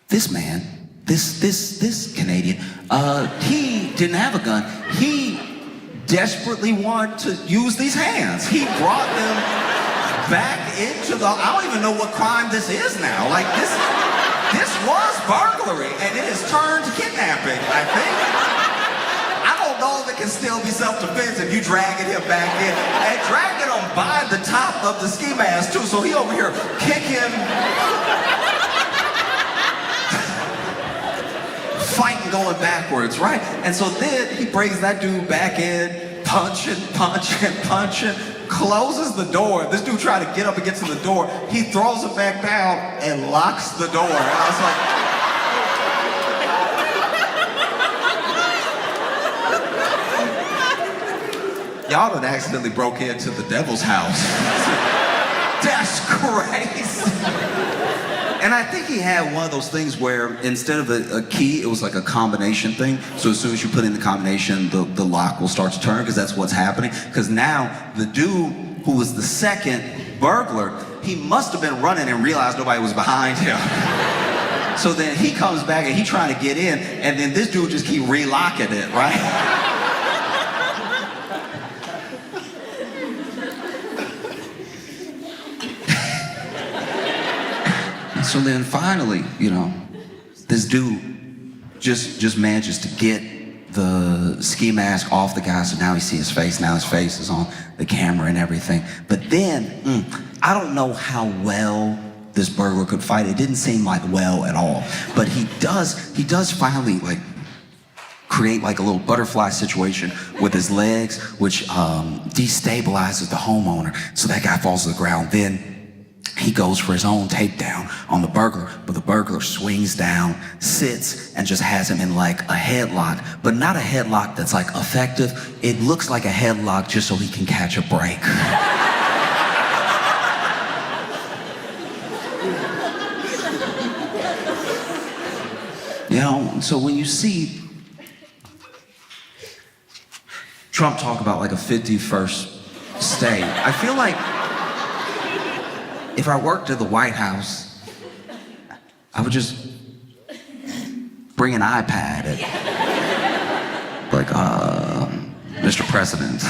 this man, this Canadian, he didn't have a gun. He desperately wanted to use these hands. He brought them back into the, I don't even know what crime this is now. Like, this was burglary, and it has turned to kidnapping, I think. I don't know if it can still be self-defense if you dragging him back in. And dragging him by the top of the ski mask, too, so he over here kicking, fighting going backwards, right? And so then he brings that dude back in, punching, closes the door. This dude tried to get up against the door. He throws it back down and locks the door. And I was like, y'all done accidentally broke into the devil's house. That's crazy. And I think he had one of those things where instead of a key, it was like a combination thing. So as soon as you put in the combination, the lock will start to turn, because that's what's happening. Because now the dude who was the second burglar, he must have been running and realized nobody was behind him. So then he comes back and he trying to get in, and then this dude just keep relocking it, right? So then finally, you know, this dude just manages to get the ski mask off the guy, so now he sees his face. Now his face is on the camera and everything. But then, I don't know how well this burglar could fight. It didn't seem like well at all. But he does finally, like, create like a little butterfly situation with his legs, which destabilizes the homeowner. So that guy falls to the ground. Then he goes for his own takedown on the burglar, but the burglar swings down, sits, and just has him in like a headlock, but not a headlock that's like effective. It looks like a headlock just so he can catch a break. You know, so when you see Trump talk about like a 51st state, I feel like if I worked at the White House, I would just bring an iPad and like, Mr. President,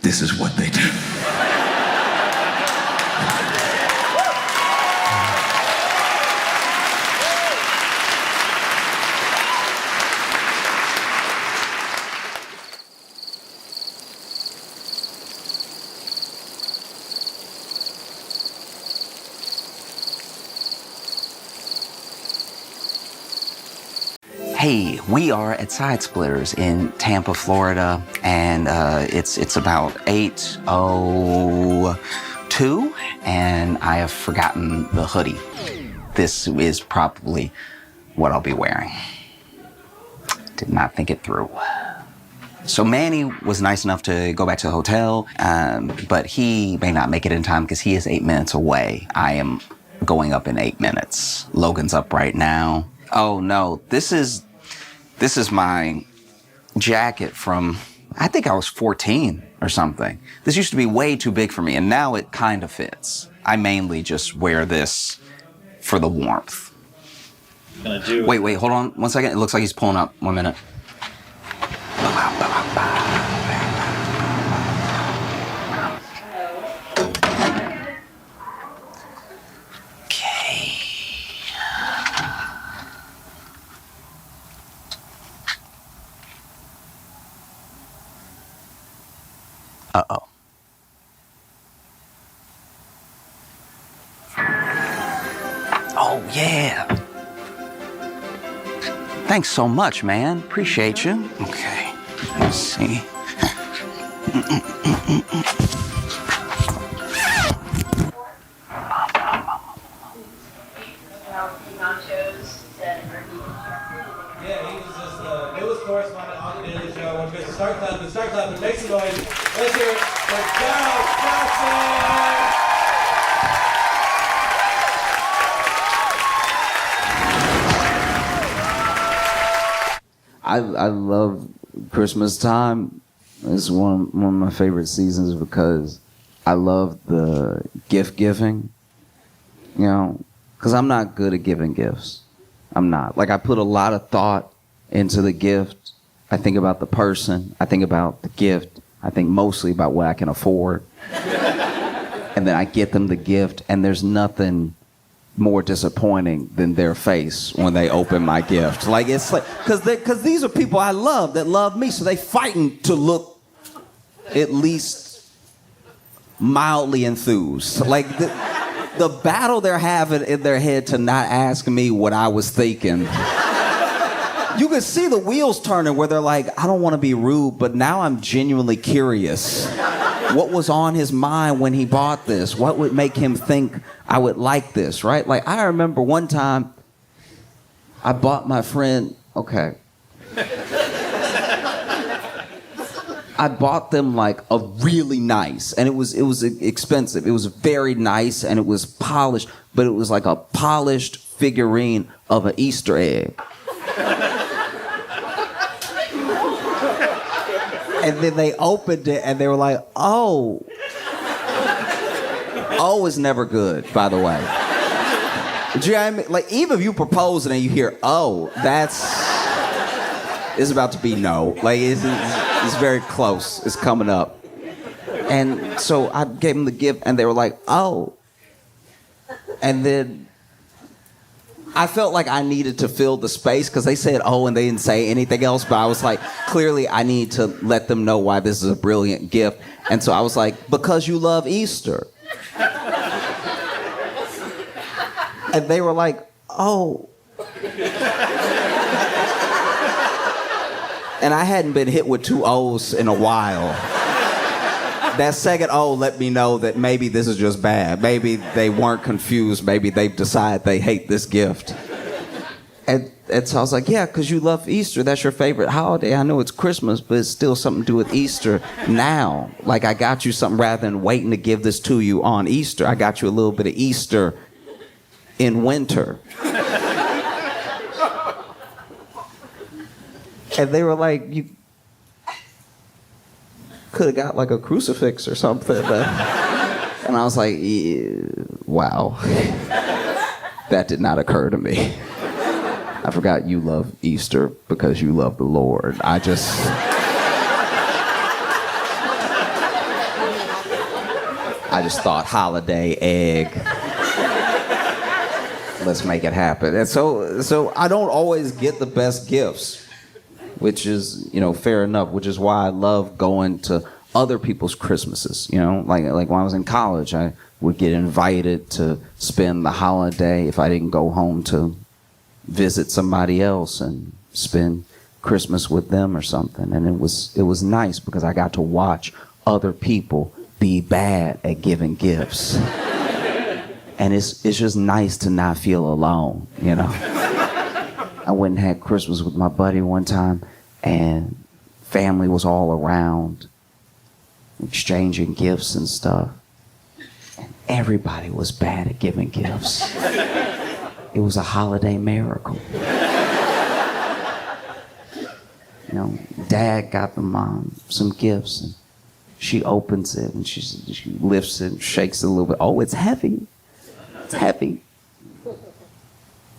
this is what they do. Hey, we are at Side Splitters in Tampa, Florida, and it's about 8:02, and I have forgotten the hoodie. This is probably what I'll be wearing. Did not think it through. So Manny was nice enough to go back to the hotel, but he may not make it in time because he is 8 minutes away. I am going up in 8 minutes. Logan's up right now. Oh no, this is my jacket from, I think I was 14 or something. This used to be way too big for me, and now it kind of fits. I mainly just wear this for the warmth. Wait, hold on 1 second. It looks like he's pulling up. 1 minute. Uh-oh. Oh, yeah. Thanks so much, man. Appreciate you. Okay, let's see. Yeah, he was just the newest correspondent on the Daily Show. When you guys start clapping, make some noise. Let's hear it for Donald Johnson! I love Christmas time. It's one of my favorite seasons because I love the gift giving. You know, because I'm not good at giving gifts. I'm not. Like, I put a lot of thought into the gift. I think about the person. I think about the gift. I think mostly about what I can afford. And then I get them the gift, and there's nothing more disappointing than their face when they open my gift. Like, it's like, because these are people I love that love me, so they fighting to look at least mildly enthused. Like, the battle they're having in their head to not ask me what I was thinking. You can see the wheels turning where they're like, I don't want to be rude, but now I'm genuinely curious. What was on his mind when he bought this? What would make him think I would like this, right? Like, I remember one time I bought my friend, okay. I bought them like a really nice, and it was expensive. It was very nice, and it was polished, but it was like a polished figurine of an Easter egg. And then they opened it, and they were like, oh. Oh is never good, by the way. Do you know what I mean? Like, even if you propose and you hear, oh, it's about to be no. Like, it's very close. It's coming up. And so I gave them the gift, and they were like, oh. And then I felt like I needed to fill the space because they said, oh, and they didn't say anything else. But I was like, clearly I need to let them know why this is a brilliant gift. And so I was like, because you love Easter. And they were like, oh. And I hadn't been hit with 2 O's in a while. That second O let me know that maybe this is just bad. Maybe they weren't confused. Maybe they've decided they hate this gift. And so I was like, yeah, because you love Easter. That's your favorite holiday. I know it's Christmas, but it's still something to do with Easter now. Like, I got you something rather than waiting to give this to you on Easter. I got you a little bit of Easter in winter. And they were like, you could have got like a crucifix or something. And I was like, wow. That did not occur to me. I forgot you love Easter because you love the Lord. I just thought holiday egg. Let's make it happen. And so I don't always get the best gifts, which is, fair enough, which is why I love going to other people's Christmases. Like when I was in college, I would get invited to spend the holiday if I didn't go home to visit somebody else and spend Christmas with them or something. And it was nice because I got to watch other people be bad at giving gifts. And it's just nice to not feel alone, I went and had Christmas with my buddy one time, and family was all around, exchanging gifts and stuff. And everybody was bad at giving gifts. It was a holiday miracle. Dad got the mom some gifts, and she opens it, and she lifts it and shakes it a little bit. Oh, it's heavy. It's heavy.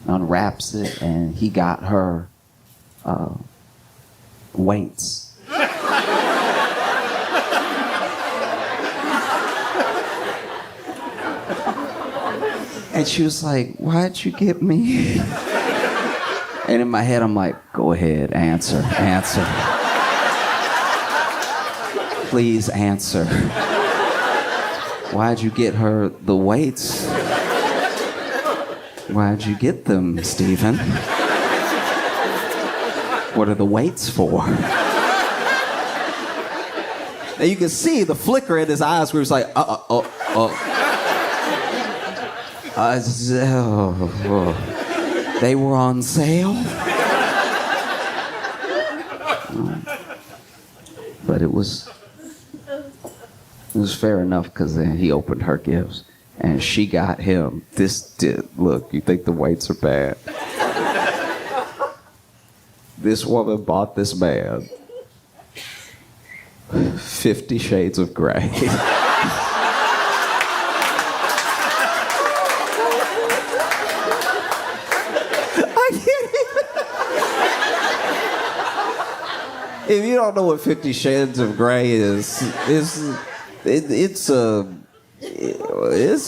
Unwraps it, and he got her weights. And she was like, why'd you get me? And in my head, I'm like, go ahead, answer. Please answer. Why'd you get her the weights? Why'd you get them, Stephen? What are the weights for? And you can see the flicker in his eyes where he's like, they were on sale? But it was fair enough because then he opened her gifts and she got him look, you think the weights are bad? This woman bought this man 50 Shades of Grey. If you don't know what 50 Shades of Grey is, it's a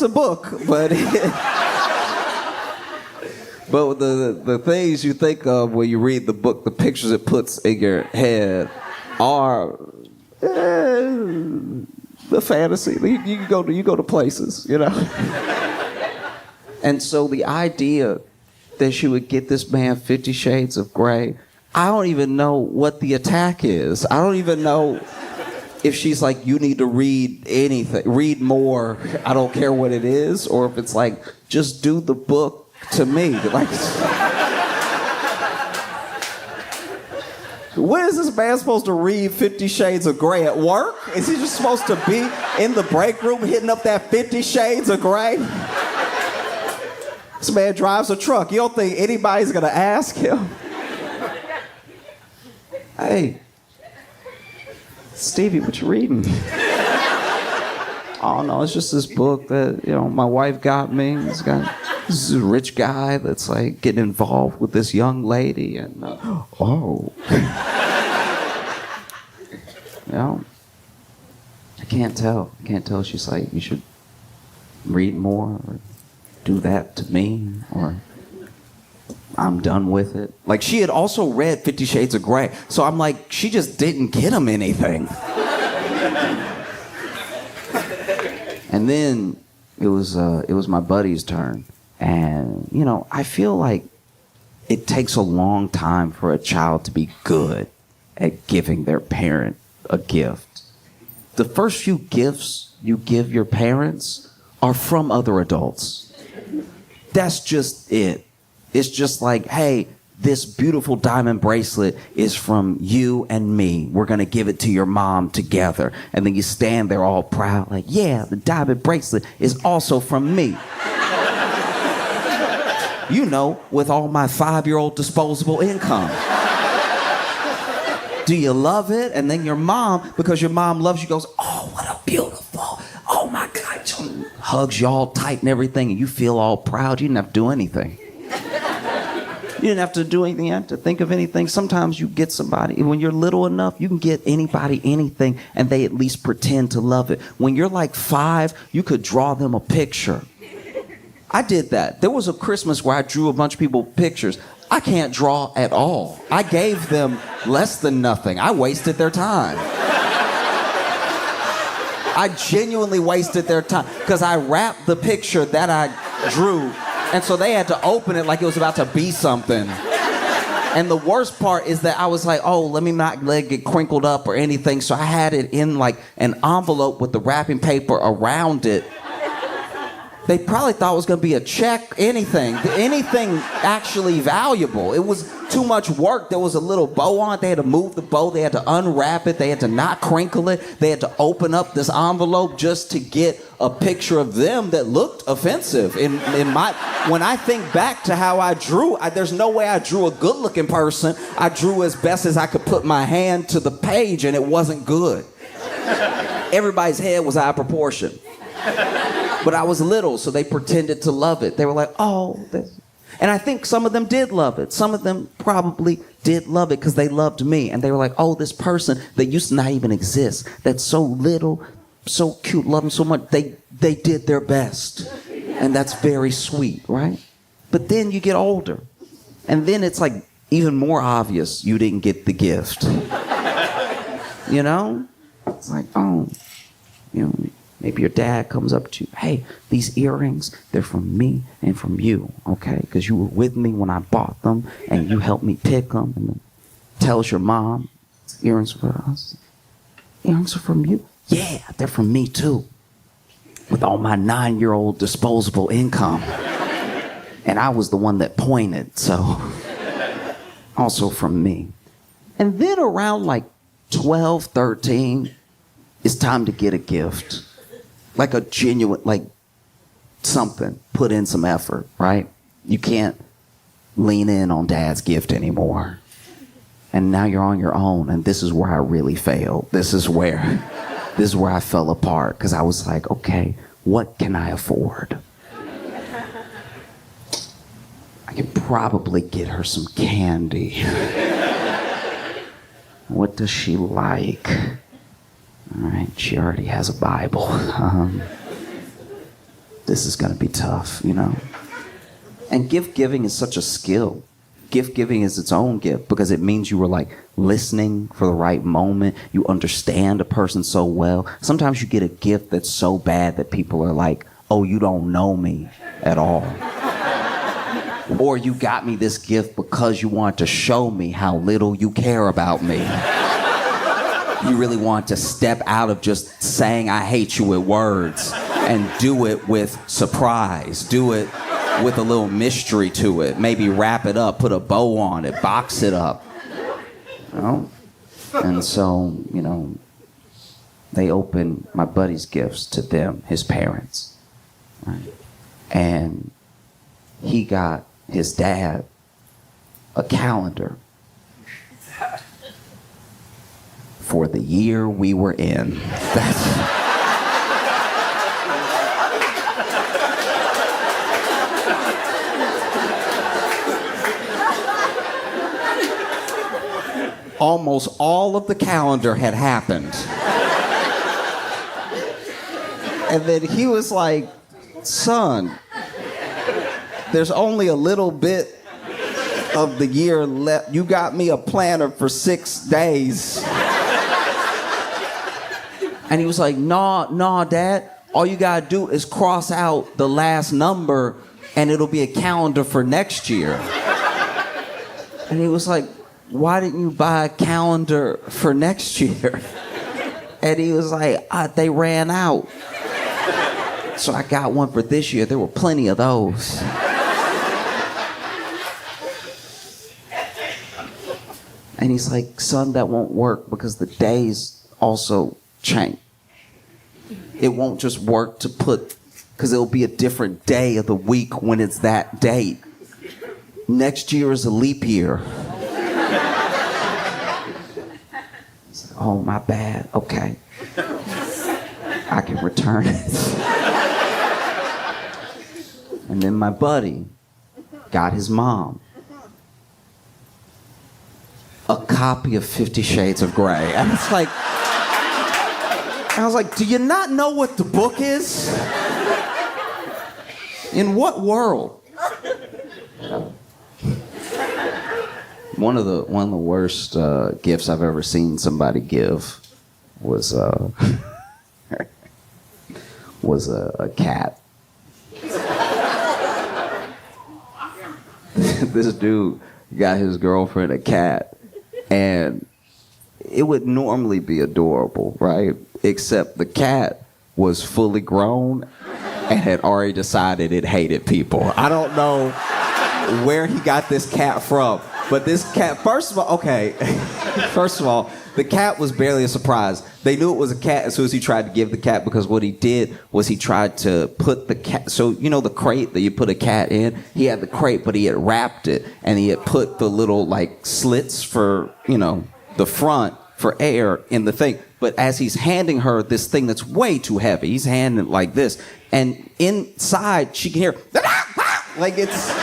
book, but but the things you think of when you read the book, the pictures it puts in your head are the fantasy. You go to places, you know. And so the idea that she would get this man 50 Shades of Grey, I don't even know what the attack is. I don't even know if she's like, you need to read anything, read more, I don't care what it is, or if it's like, just do the book to me. Like, when is this man supposed to read 50 Shades of Grey at work? Is he just supposed to be in the break room hitting up that 50 Shades of Grey? This man drives a truck. You don't think anybody's gonna ask him? Hey, Stevie, what you reading? Oh no, it's just this book that, you know, my wife got me. This is a rich guy that's like getting involved with this young lady, and you know, I can't tell. She's like, you should read more, or do that to me, or I'm done with it. Like, she had also read 50 Shades of Grey, so I'm like, she just didn't get him anything. And then it was my buddy's turn, and you know, I feel like it takes a long time for a child to be good at giving their parent a gift. The first few gifts you give your parents are from other adults. That's just it. It's just like, hey, this beautiful diamond bracelet is from you and me. We're going to give it to your mom together. And then you stand there all proud, like, yeah, the diamond bracelet is also from me. You know, with all my 5-year-old disposable income. Do you love it? And then your mom, because your mom loves you, goes, oh, what a beautiful, oh my God, hugs you all tight and everything, and you feel all proud. You didn't have to do anything. You didn't have to do anything. You didn't have to think of anything. Sometimes you get somebody, when you're little enough, you can get anybody anything, and they at least pretend to love it. When you're like 5, you could draw them a picture. I did that. There was a Christmas where I drew a bunch of people pictures. I can't draw at all. I gave them less than nothing. I wasted their time. I genuinely wasted their time because I wrapped the picture that I drew, and so they had to open it like it was about to be something. And the worst part is that I was like, oh, let me not let it get crinkled up or anything, so I had it in like an envelope with the wrapping paper around it. They probably thought it was going to be a check, anything actually valuable. It was too much work. There was a little bow on it. They had to move the bow. They had to unwrap it. They had to not crinkle it. They had to open up this envelope just to get a picture of them that looked offensive. When I think back to how I drew, there's no way I drew a good-looking person. I drew as best as I could put my hand to the page, and it wasn't good. Everybody's head was out of proportion. But I was little, so they pretended to love it. They were like, oh. And I think some of them did love it. Some of them probably did love it because they loved me. And they were like, oh, this person that used to not even exist, that's so little, so cute, love them so much, they did their best. And that's very sweet, right? But then you get older. And then it's like even more obvious you didn't get the gift. You know? It's like, oh, you know, maybe your dad comes up to you, hey, these earrings, they're from me and from you, okay? Because you were with me when I bought them, and you helped me pick them, and then tells your mom, earrings for us. earrings are from you? Yeah, they're from me too. With all my 9-year-old disposable income. And I was the one that pointed, so also from me. And then around like 12, 13, it's time to get a gift. Like a genuine, like something. Put in some effort, right? You can't lean in on dad's gift anymore. And now you're on your own, and this is where I really failed. This is where I fell apart, because I was like, okay, what can I afford? I could probably get her some candy. What does she like? All right, she already has a Bible. This is gonna be tough, you know? And gift giving is such a skill. Gift giving is its own gift because it means you were like listening for the right moment. You understand a person so well. Sometimes you get a gift that's so bad that people are like, oh, you don't know me at all. Or you got me this gift because you want to show me how little you care about me. You really want to step out of just saying I hate you with words and do it with surprise. Do it with a little mystery to it. Maybe wrap it up, put a bow on it, box it up. You know? And so, you know, they opened my buddy's gifts to them, his parents. Right? And he got his dad a calendar for the year we were in. Almost all of the calendar had happened. And then he was like, son, there's only a little bit of the year left. You got me a planner for 6 days. And he was like, nah, Dad. All you gotta do is cross out the last number and it'll be a calendar for next year. And he was like, why didn't you buy a calendar for next year? And he was like, they ran out. So I got one for this year. There were plenty of those. And he's like, son, that won't work because the days also change. It won't just work to put, because it'll be a different day of the week when it's that date. Next year is a leap year. Oh, my bad. Okay. I can return it. And then my buddy got his mom a copy of 50 Shades of Grey. And it's like, I was like, do you not know what the book is? In what world? One of the worst gifts I've ever seen somebody give was a cat. This dude got his girlfriend a cat, and it would normally be adorable, right? Except the cat was fully grown and had already decided it hated people. I don't know where he got this cat from, but this cat, first of all, the cat was barely a surprise. They knew it was a cat as soon as he tried to give the cat, because what he did was he tried to put the cat, so you know the crate that you put a cat in? He had the crate, but he had wrapped it, and he had put the little like slits for, you know, the front for air in the thing. But as he's handing her this thing that's way too heavy, he's handing it like this, and inside she can hear, like it's...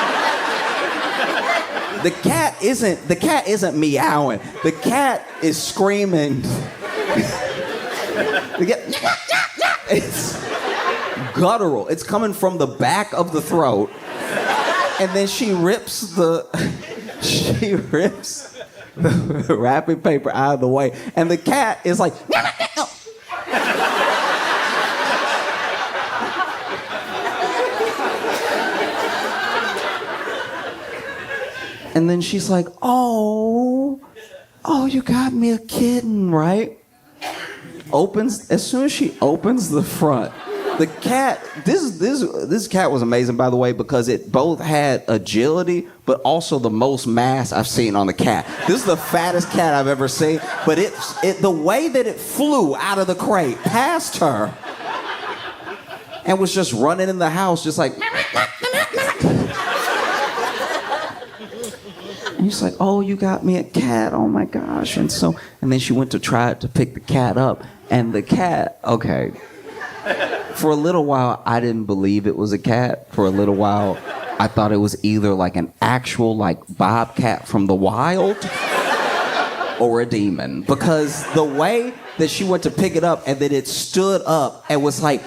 The cat isn't meowing. The cat is screaming. It's guttural. It's coming from the back of the throat. And then she rips the wrapping paper out of the way. And the cat is like, and then she's like, oh, you got me a kitten, right? as soon as she opens the front, the cat, this cat was amazing, by the way, because it both had agility, but also the most mass I've seen on the cat. This is the fattest cat I've ever seen, but the way that it flew out of the crate past her and was just running in the house, just like, and he's like, oh, you got me a cat, oh my gosh. And then she went to try to pick the cat up, and the cat, okay, for a little while, I didn't believe it was a cat. For a little while, I thought it was either like an actual like bobcat from the wild or a demon. Because the way that she went to pick it up and then it stood up and was like...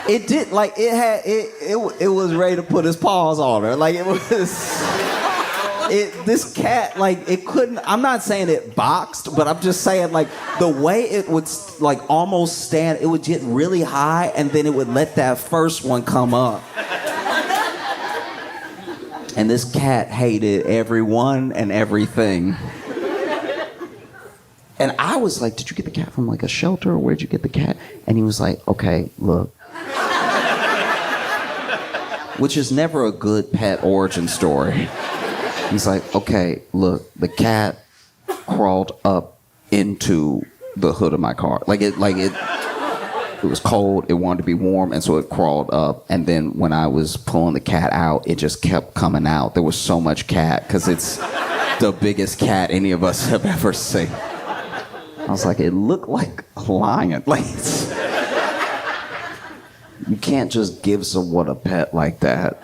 It did, like, it was ready to put his paws on her. Like, it was... this cat, like, it couldn't, I'm not saying it boxed, but I'm just saying, like, the way it would, like, almost stand, it would get really high, and then it would let that first one come up. And this cat hated everyone and everything. And I was like, did you get the cat from, like, a shelter, or where'd you get the cat? And he was like, okay, look. Which is never a good pet origin story. He's like, okay, look, the cat crawled up into the hood of my car. It was cold, it wanted to be warm, and so it crawled up. And then when I was pulling the cat out, it just kept coming out. There was so much cat, because it's the biggest cat any of us have ever seen. I was like, it looked like a lion. Like, you can't just give someone a pet like that.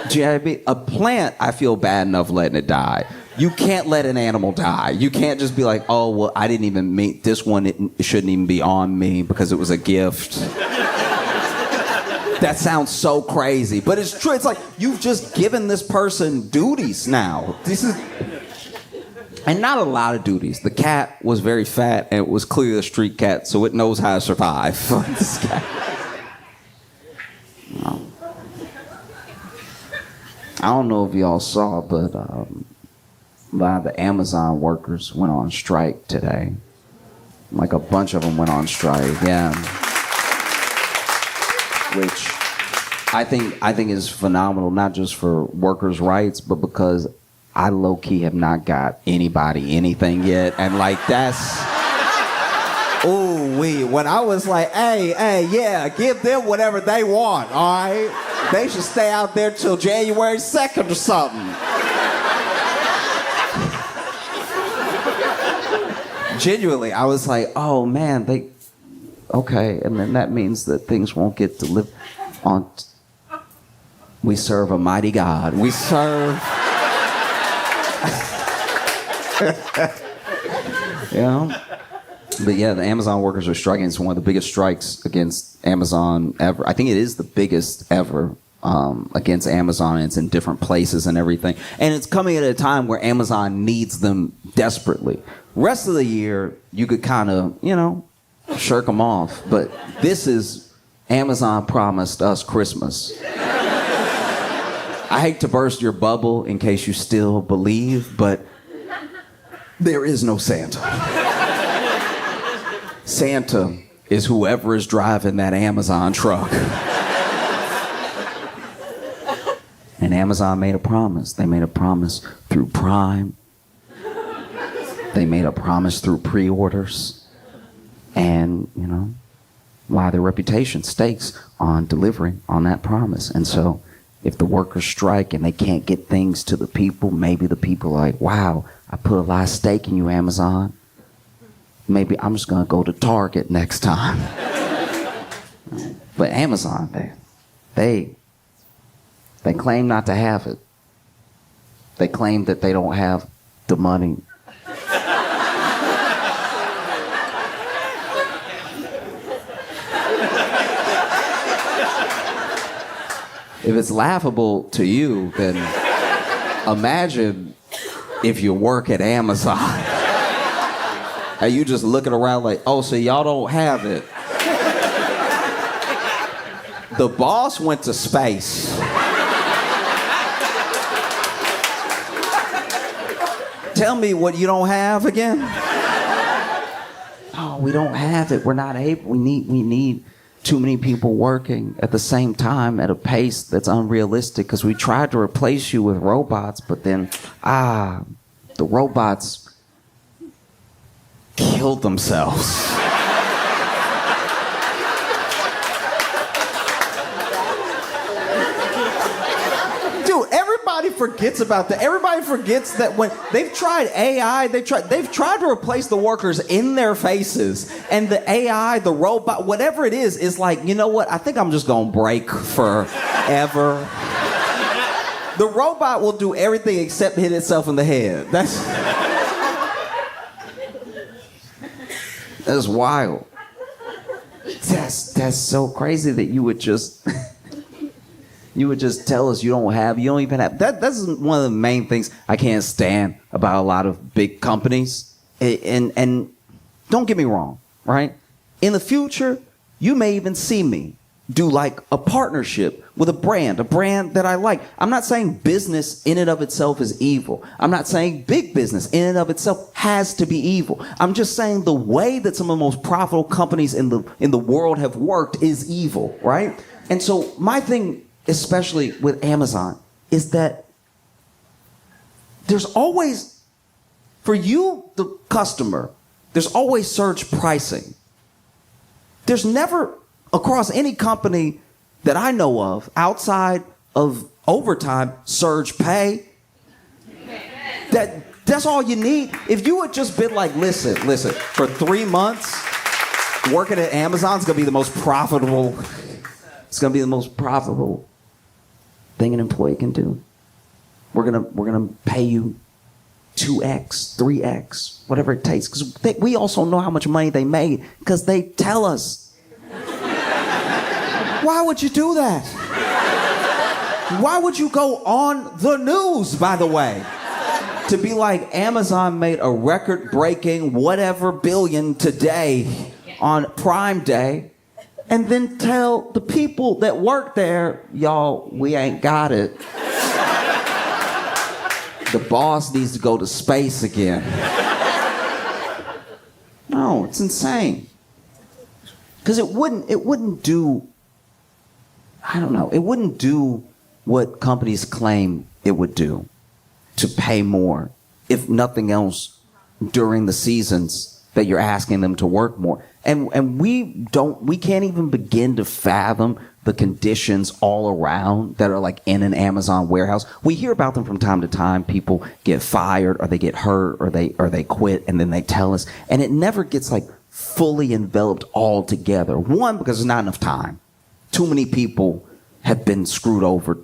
Do you know what I mean? A plant, I feel bad enough letting it die. You can't let an animal die. You can't just be like, oh, well, I didn't even mean this one. It shouldn't even be on me because it was a gift. That sounds so crazy, but it's true. It's like you've just given this person duties now. And not a lot of duties. The cat was very fat, and it was clearly a street cat, so it knows how to survive. This cat. No. I don't know if y'all saw, but a lot of the Amazon workers went on strike today. Like a bunch of them went on strike, yeah. Which I think is phenomenal, not just for workers' rights, but because I low-key have not got anybody anything yet. And like that's... Ooh-wee. When I was like, hey, yeah, give them whatever they want, all right? They should stay out there till January 2nd or something. Genuinely, I was like, oh man, okay, and then that means that things won't get delivered on. We serve a mighty God. We serve. You know? But yeah, the Amazon workers are striking. It's one of the biggest strikes against Amazon ever. I think it is the biggest ever against Amazon. It's in different places and everything. And it's coming at a time where Amazon needs them desperately. Rest of the year, you could kind of, shirk them off. But this is Amazon promised us Christmas. I hate to burst your bubble in case you still believe, but there is no Santa. Santa is whoever is driving that Amazon truck. And Amazon made a promise. They made a promise through Prime. They made a promise through pre-orders. And, why their reputation stakes on delivering on that promise. And so if the workers strike and they can't get things to the people, maybe the people are like, wow, I put a lot of stake in you, Amazon. Maybe I'm just going to go to Target next time. But Amazon, they claim not to have it. They claim that they don't have the money. If it's laughable to you, then imagine if you work at Amazon. And you just looking around like, oh, so y'all don't have it. The boss went to space. Tell me what you don't have again. Oh, we don't have it. We're not able. We need too many people working at the same time at a pace that's unrealistic because we tried to replace you with robots, but then, the robots killed themselves. Dude, everybody forgets about that. Everybody forgets that when they've tried AI, they've tried to replace the workers in their faces, and the AI, the robot, whatever it is like, you know what? I think I'm just gonna break forever. The robot will do everything except hit itself in the head. That's wild. That's so crazy that you would just tell us you don't even have. That's one of the main things I can't stand about a lot of big companies. And don't get me wrong, right? In the future, you may even see me do like a partnership with a brand that I like. I'm not saying business in and of itself is evil. I'm not saying big business in and of itself has to be evil. I'm just saying the way that some of the most profitable companies in the world have worked is evil, right? And so my thing, especially with Amazon, is that there's always, for you, the customer, there's always surge pricing. There's never, across any company that I know of, outside of overtime, surge pay. That's all you need. If you had just been like, listen, for 3 months, working at Amazon is gonna be the most profitable. It's gonna be the most profitable thing an employee can do. We're gonna pay you 2x, 3x, whatever it takes. Because we also know how much money they made because they tell us. Why would you do that? Why would you go on the news, by the way, to be like, Amazon made a record-breaking whatever billion today on Prime Day, and then tell the people that work there, y'all, we ain't got it. The boss needs to go to space again. No, it's insane. Because it wouldn't do, I don't know, it wouldn't do what companies claim it would do, to pay more, if nothing else, during the seasons that you're asking them to work more. And we can't even begin to fathom the conditions all around that are like in an Amazon warehouse. We hear about them from time to time. People get fired or they get hurt or they quit, and then they tell us. And it never gets like fully enveloped all together. One, because there's not enough time. Too many people have been screwed over.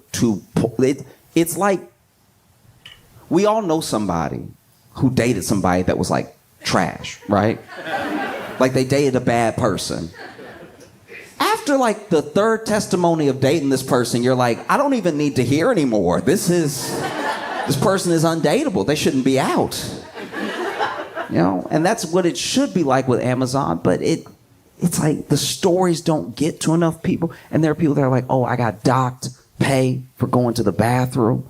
It's like, we all know somebody who dated somebody that was like trash, right? Like they dated a bad person. After like the third testimony of dating this person, you're like, I don't even need to hear anymore. This person is undateable. They shouldn't be out. You know, and that's what it should be like with Amazon, but it's like the stories don't get to enough people, and there are people that are like, oh, I got docked pay for going to the bathroom.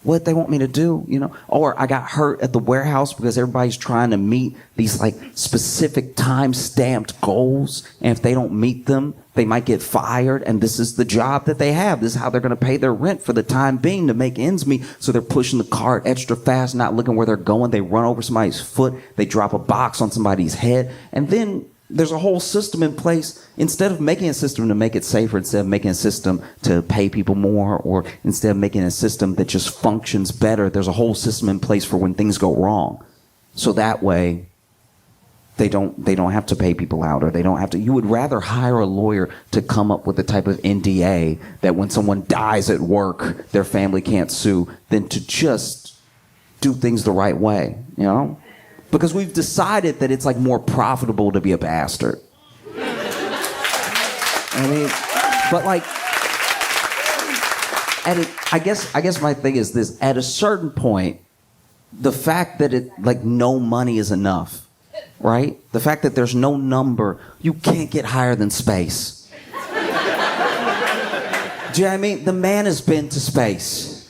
What they want me to do, you know? Or I got hurt at the warehouse because everybody's trying to meet these like specific time-stamped goals, and if they don't meet them, they might get fired, and this is the job that they have. This is how they're gonna pay their rent for the time being to make ends meet, so they're pushing the cart extra fast, not looking where they're going. They run over somebody's foot, they drop a box on somebody's head, and then there's a whole system in place. Instead of making a system to make it safer, instead of making a system to pay people more, or instead of making a system that just functions better, there's a whole system in place for when things go wrong. So that way, they don't have to pay people out, or they don't have to. You would rather hire a lawyer to come up with the type of NDA that when someone dies at work, their family can't sue, than to just do things the right way, you know? Because we've decided that it's like more profitable to be a bastard. I mean, but like, I guess my thing is this: at a certain point, the fact that no money is enough, right? The fact that there's no number, you can't get higher than space. Do you know what I mean? The man has been to space.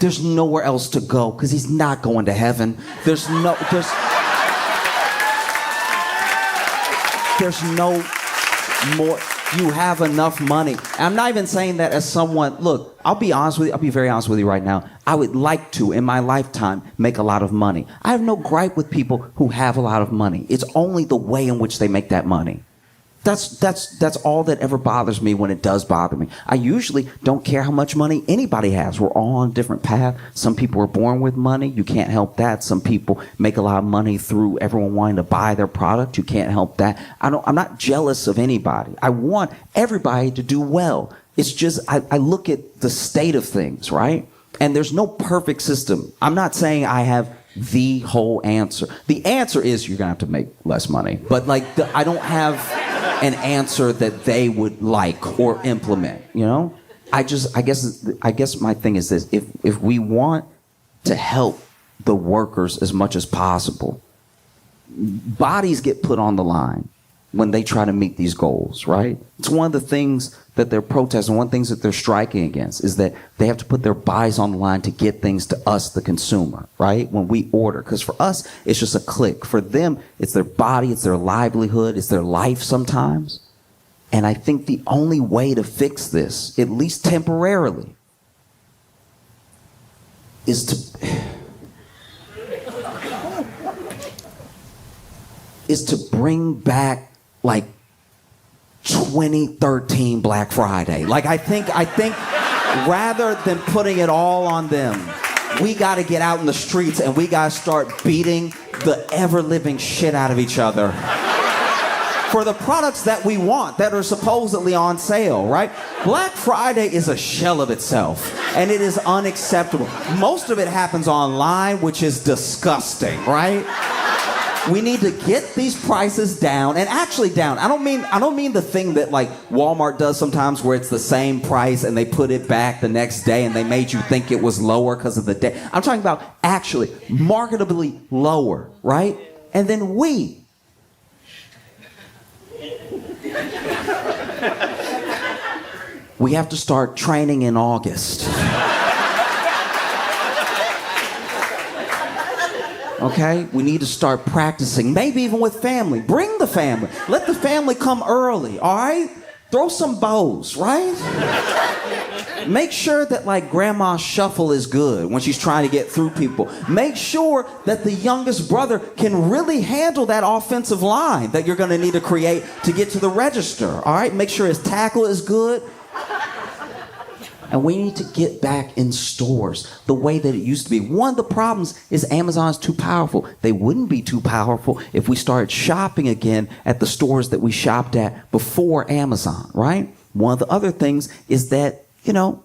there's nowhere else to go because he's not going to heaven. There's no more. You have enough money. I'm not even saying that as someone, look, I'll be honest with you. I'll be very honest with you right now. I would like to, in my lifetime, make a lot of money. I have no gripe with people who have a lot of money. It's only the way in which they make that money. That's all that ever bothers me when it does bother me. I usually don't care how much money anybody has. We're all on a different path. Some people are born with money. You can't help that. Some people make a lot of money through everyone wanting to buy their product. You can't help that. I'm not jealous of anybody. I want everybody to do well. It's just, I look at the state of things, right? And there's no perfect system. I'm not saying I have the whole answer. The answer is you're going to have to make less money. But I don't have an answer that they would like or implement, you know? I guess my thing is this. If we want to help the workers as much as possible, bodies get put on the line when they try to meet these goals, right? It's one of the things that they're protesting, one of the things that they're striking against is that they have to put their bodies on the line to get things to us, the consumer, right? When we order. Because for us, it's just a click. For them, it's their body, it's their livelihood, it's their life sometimes. And I think the only way to fix this, at least temporarily, is to bring back 2013 Black Friday. I think rather than putting it all on them, we got to get out in the streets and we got to start beating the ever-living shit out of each other for the products that we want that are supposedly on sale, right? Black Friday is a shell of itself, and it is unacceptable. Most of it happens online, which is disgusting, right? We need to get these prices down, and actually down. I don't mean the thing that Walmart does sometimes where it's the same price and they put it back the next day and they made you think it was lower because of the day. I'm talking about actually marketably lower, right? And then we have to start training in August. Okay? We need to start practicing, maybe even with family. Bring the family. Let the family come early, all right? Throw some bows, right? Make sure that grandma's shuffle is good when she's trying to get through people. Make sure that the youngest brother can really handle that offensive line that you're going to need to create to get to the register, all right? Make sure his tackle is good. And we need to get back in stores the way that it used to be. One of the problems is Amazon's too powerful. They wouldn't be too powerful if we started shopping again at the stores that we shopped at before Amazon, right? One of the other things is that, that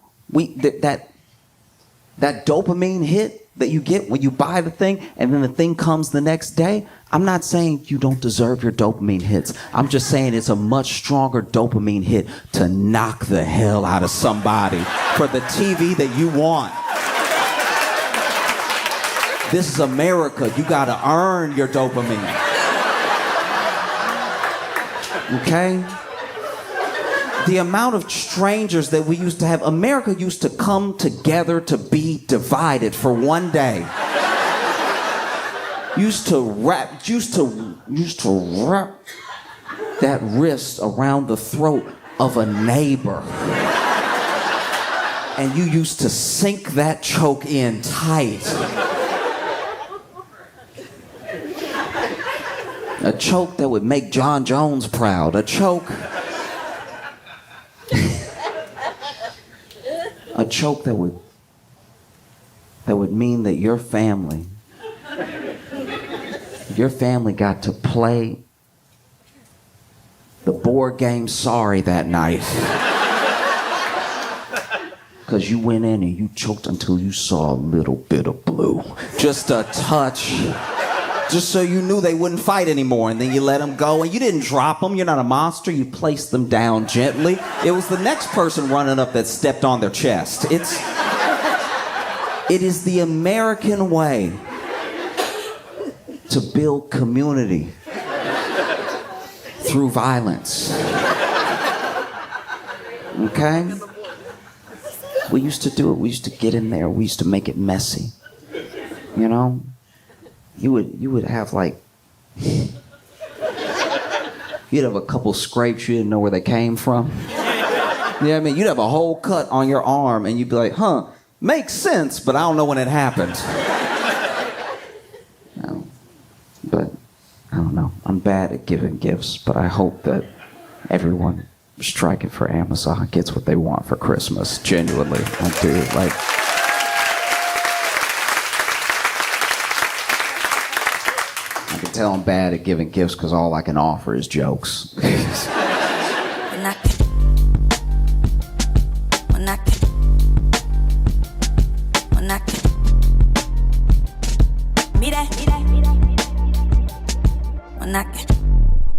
dopamine hit that you get when you buy the thing and then the thing comes the next day. I'm not saying you don't deserve your dopamine hits. I'm just saying it's a much stronger dopamine hit to knock the hell out of somebody for the TV that you want. This is America. You got to earn your dopamine. Okay? The amount of strangers that we used to have, America used to come together to be divided for one day. Used to wrap that wrist around the throat of a neighbor. And you used to sink that choke in tight. A choke that would make John Jones proud. A choke that would mean that your family got to play the board game Sorry that night. Because you went in and you choked until you saw a little bit of blue. Just a touch. Just so you knew they wouldn't fight anymore. And then you let them go. And you didn't drop them. You're not a monster. You placed them down gently. It was the next person running up that stepped on their chest. It is the American way to build community through violence. Okay? We used to do it. We used to get in there. We used to make it messy. You know? You would have like, you'd have a couple scrapes you didn't know where they came from. You know what I mean? You'd have a whole cut on your arm and you'd be like, huh, makes sense, but I don't know when it happened. But I don't know. I'm bad at giving gifts, but I hope that everyone striking for Amazon gets what they want for Christmas. Genuinely, I do. Like, I can tell I'm bad at giving gifts because all I can offer is jokes. When I